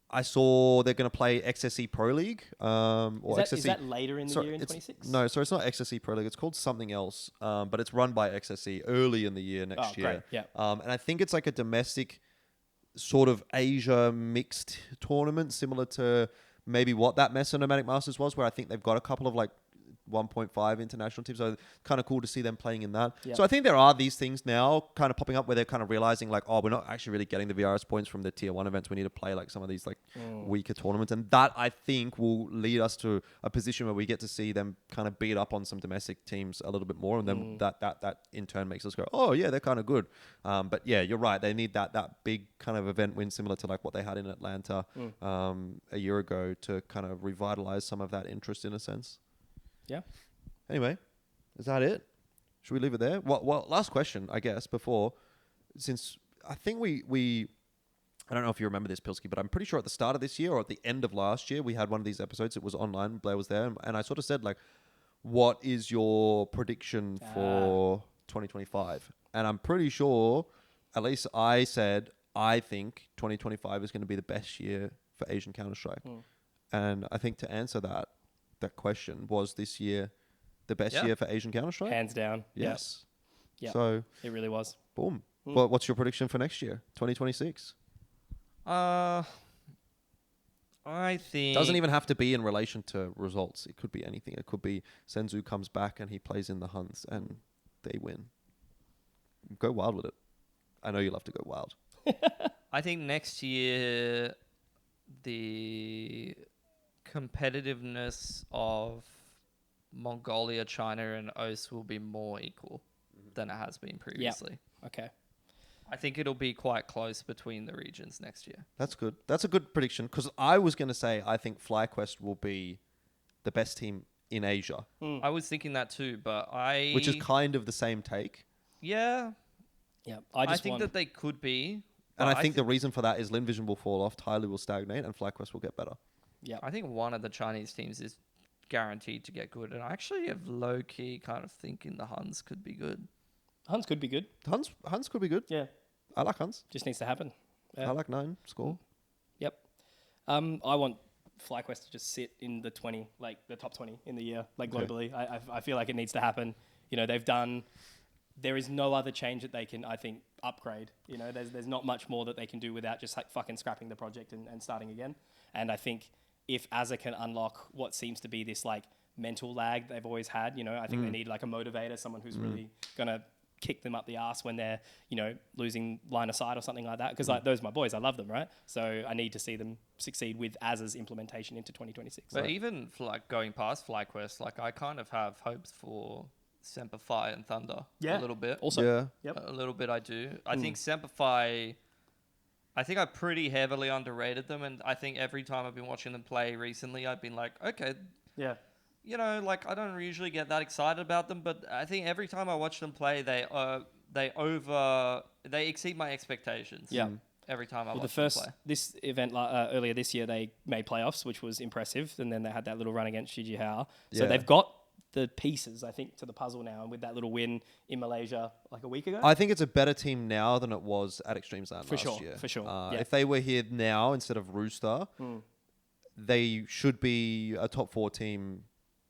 I saw they're going to play XSE Pro League. Is that later in the year in 26? No, so it's not XSE Pro League. It's called something else, but it's run by XSE early in the year next year. Great. Yeah. And I think it's like a domestic sort of Asia mixed tournament, similar to maybe what that MESA Nomadic Masters was, where I think they've got a couple of like 1.5 international teams, so kind of cool to see them playing in that. So I think there are these things now kind of popping up where they're kind of realizing like, oh, we're not actually really getting the VRS points from the tier 1 events. We need to play like some of these like weaker tournaments, and that I think will lead us to a position where we get to see them kind of beat up on some domestic teams a little bit more, and then that in turn makes us go, oh yeah, they're kind of good. But yeah, you're right, they need that big kind of event win similar to like what they had in Atlanta a year ago to kind of revitalize some of that interest in a sense. Yeah. Anyway, is that it? Should we leave it there? Well, last question, I guess, since I think we I don't know if you remember this, Pilski, but I'm pretty sure at the start of this year or at the end of last year, we had one of these episodes. It was online. Bleh was there. And I sort of said, like, what is your prediction for 2025? And I'm pretty sure, at least I said, I think 2025 is going to be the best year for Asian Counter-Strike? And I think to answer that question, was this year the best year for Asian Counter-Strike? Hands down. Yes. Yeah. So it really was. boom. What's your prediction for next year, 2026? I think Doesn't even have to be in relation to results. It could be anything. It could be Senzu comes back and he plays in the Huns and they win. Go wild with it. I know you love to go wild. I think next year the competitiveness of Mongolia, China, and OS will be more equal than it has been previously. Okay. I think it'll be quite close between the regions next year. That's good. That's a good prediction because I was going to say I think FlyQuest will be the best team in Asia, I was thinking that too, but which is kind of the same take. Yeah. Yeah. I think that they could be. And I think the reason for that is Lynn Vision will fall off, Tyloo will stagnate, and FlyQuest will get better. Yeah. I think one of the Chinese teams is guaranteed to get good, and I actually have low key kind of thinking the Huns could be good. Huns could be good. Huns could be good. Yeah. I like Huns. Just needs to happen. I like 9 score. Yep. I want FlyQuest to just sit in the 20, like the top 20 in the year, like globally. I feel like it needs to happen. You know, there is no other change that they can, I think, upgrade. You know, there's not much more that they can do without just like fucking scrapping the project and starting again. And I think if Azza can unlock what seems to be this like mental lag they've always had, you know, I think they need like a motivator, someone who's really going to kick them up the ass when they're, you know, losing line of sight or something like that. Because like those are my boys, I love them, right? So I need to see them succeed with Azza's implementation into 2026. But even like going past FlyQuest, like I kind of have hopes for Semperfi and Thunder a little bit. Also, A little bit I do. I think Semperfi, I think I pretty heavily underrated them, and I think every time I've been watching them play recently, I've been like, okay, you know, like I don't usually get that excited about them, but I think every time I watch them play, they exceed my expectations. Yeah. Every time I watch them play. This event earlier this year, they made playoffs, which was impressive, and then they had that little run against Gigi Hao. So they've got the pieces, I think, to the puzzle now, and with that little win in Malaysia like a week ago. I think it's a better team now than it was at Extremesland last year. For sure. If they were here now instead of Rooster, they should be a top 4 team,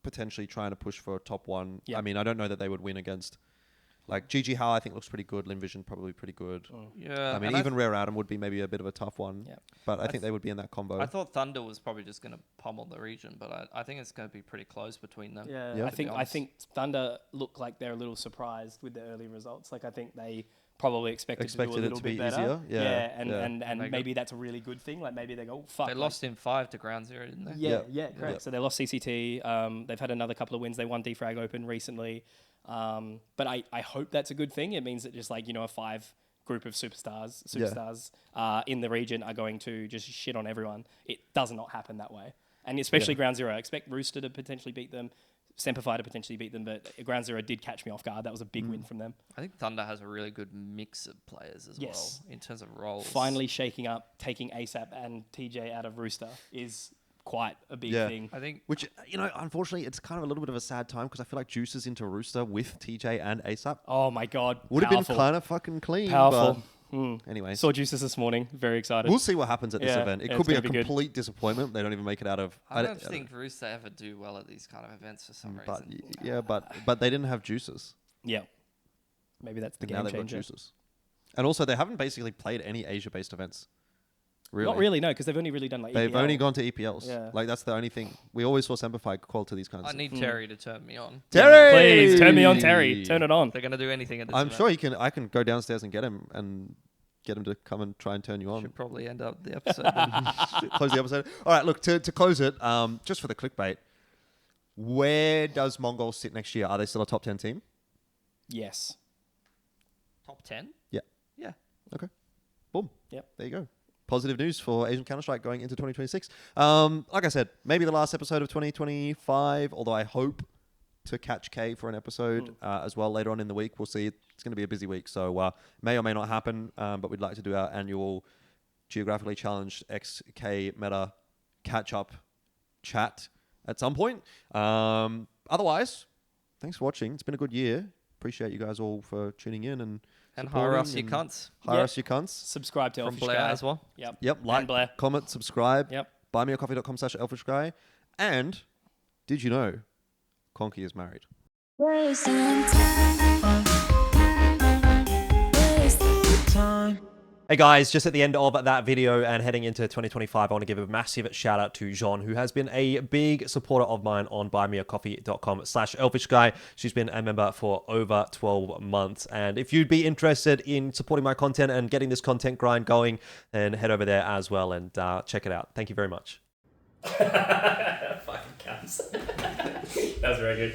potentially trying to push for a top 1. I mean, I don't know that they would win against like Gigi Hao. I think looks pretty good. Lynn Vision probably pretty good. Yeah, I mean, even Rare Adam would be maybe a bit of a tough one. Yeah. But I think they would be in that combo. I thought Thunder was probably just going to pummel the region, but I think it's going to be pretty close between them. Yeah. I think Thunder look like they're a little surprised with the early results. Like I think they probably expected to do a little bit better. Easier. And maybe that's a really good thing. Like maybe they go, oh, fuck. They lost in 5 to Ground Zero, didn't they? Yeah, correct. Yep. So they lost CCT. They've had another couple of wins. They won Defrag Open recently. But I hope that's a good thing. It means that just like, you know, a 5 group of superstars in the region are going to just shit on everyone. It does not happen that way. And especially Ground Zero. I expect Rooster to potentially beat them, Semperfi to potentially beat them, but Ground Zero did catch me off guard. That was a big win from them. I think Thunder has a really good mix of players as well in terms of roles. Finally shaking up, taking ASAP and TJ out of Rooster is quite a big thing. I think, which, you know, unfortunately, it's kind of a little bit of a sad time because I feel like Juice is into Rooster with TJ and ASAP. Oh my God. Would have been kind of fucking clean. Powerful. Anyway. Saw Juices this morning. Very excited. We'll see what happens at this event. It could be a complete good. disappointment. They don't even make it out of... I don't think Rooster ever do well at these kind of events for some reason. Yeah, but they didn't have Juices. Yeah. Maybe that's the game now they've changer. got Juices. And also, they haven't basically played any Asia-based events. Really? Not really, no, because they've only really done like They've EPL. only gone to EPLs. Yeah. Like, that's the only thing. We always saw Semperfi call to these kinds of I need Terry to turn me on. Terry! Please, turn me on, Terry. Turn it on. They're going to do anything at this I'm event. sure he can. I can go downstairs and get him to come and try and turn you on. Should probably end up the episode. Close the episode. All right, look, to close it, just for the clickbait, where does Mongolz sit next year? Are they still a top 10 team? Yes. Top 10? Yeah. Yeah. Okay. Boom. Yep. There you go. Positive news for Asian Counter-Strike going into 2026. Like I said, maybe the last episode of 2025, although I hope to catch K for an episode as well later on in the week. We'll see. It's going to be a busy week, so may or may not happen, but we'd like to do our annual Geographically Challenged XK meta catch-up chat at some point. Otherwise, thanks for watching. It's been a good year. Appreciate you guys all for tuning in and And hire us, you cunts. Hire us, you cunts. Subscribe to From Elfishguy Bleh as well. Yep. Yep. Like, Bleh. comment, subscribe. Yep. Buymeacoffee.com/Elfishguy. And did you know Conky is married? Hey guys, just at the end of that video and heading into 2025, I want to give a massive shout out to Jean, who has been a big supporter of mine on buymeacoffee.com/Elfishguy. She's been a member for over 12 months. And if you'd be interested in supporting my content and getting this content grind going, then head over there as well and check it out. Thank you very much. Fucking cunts. That was very good.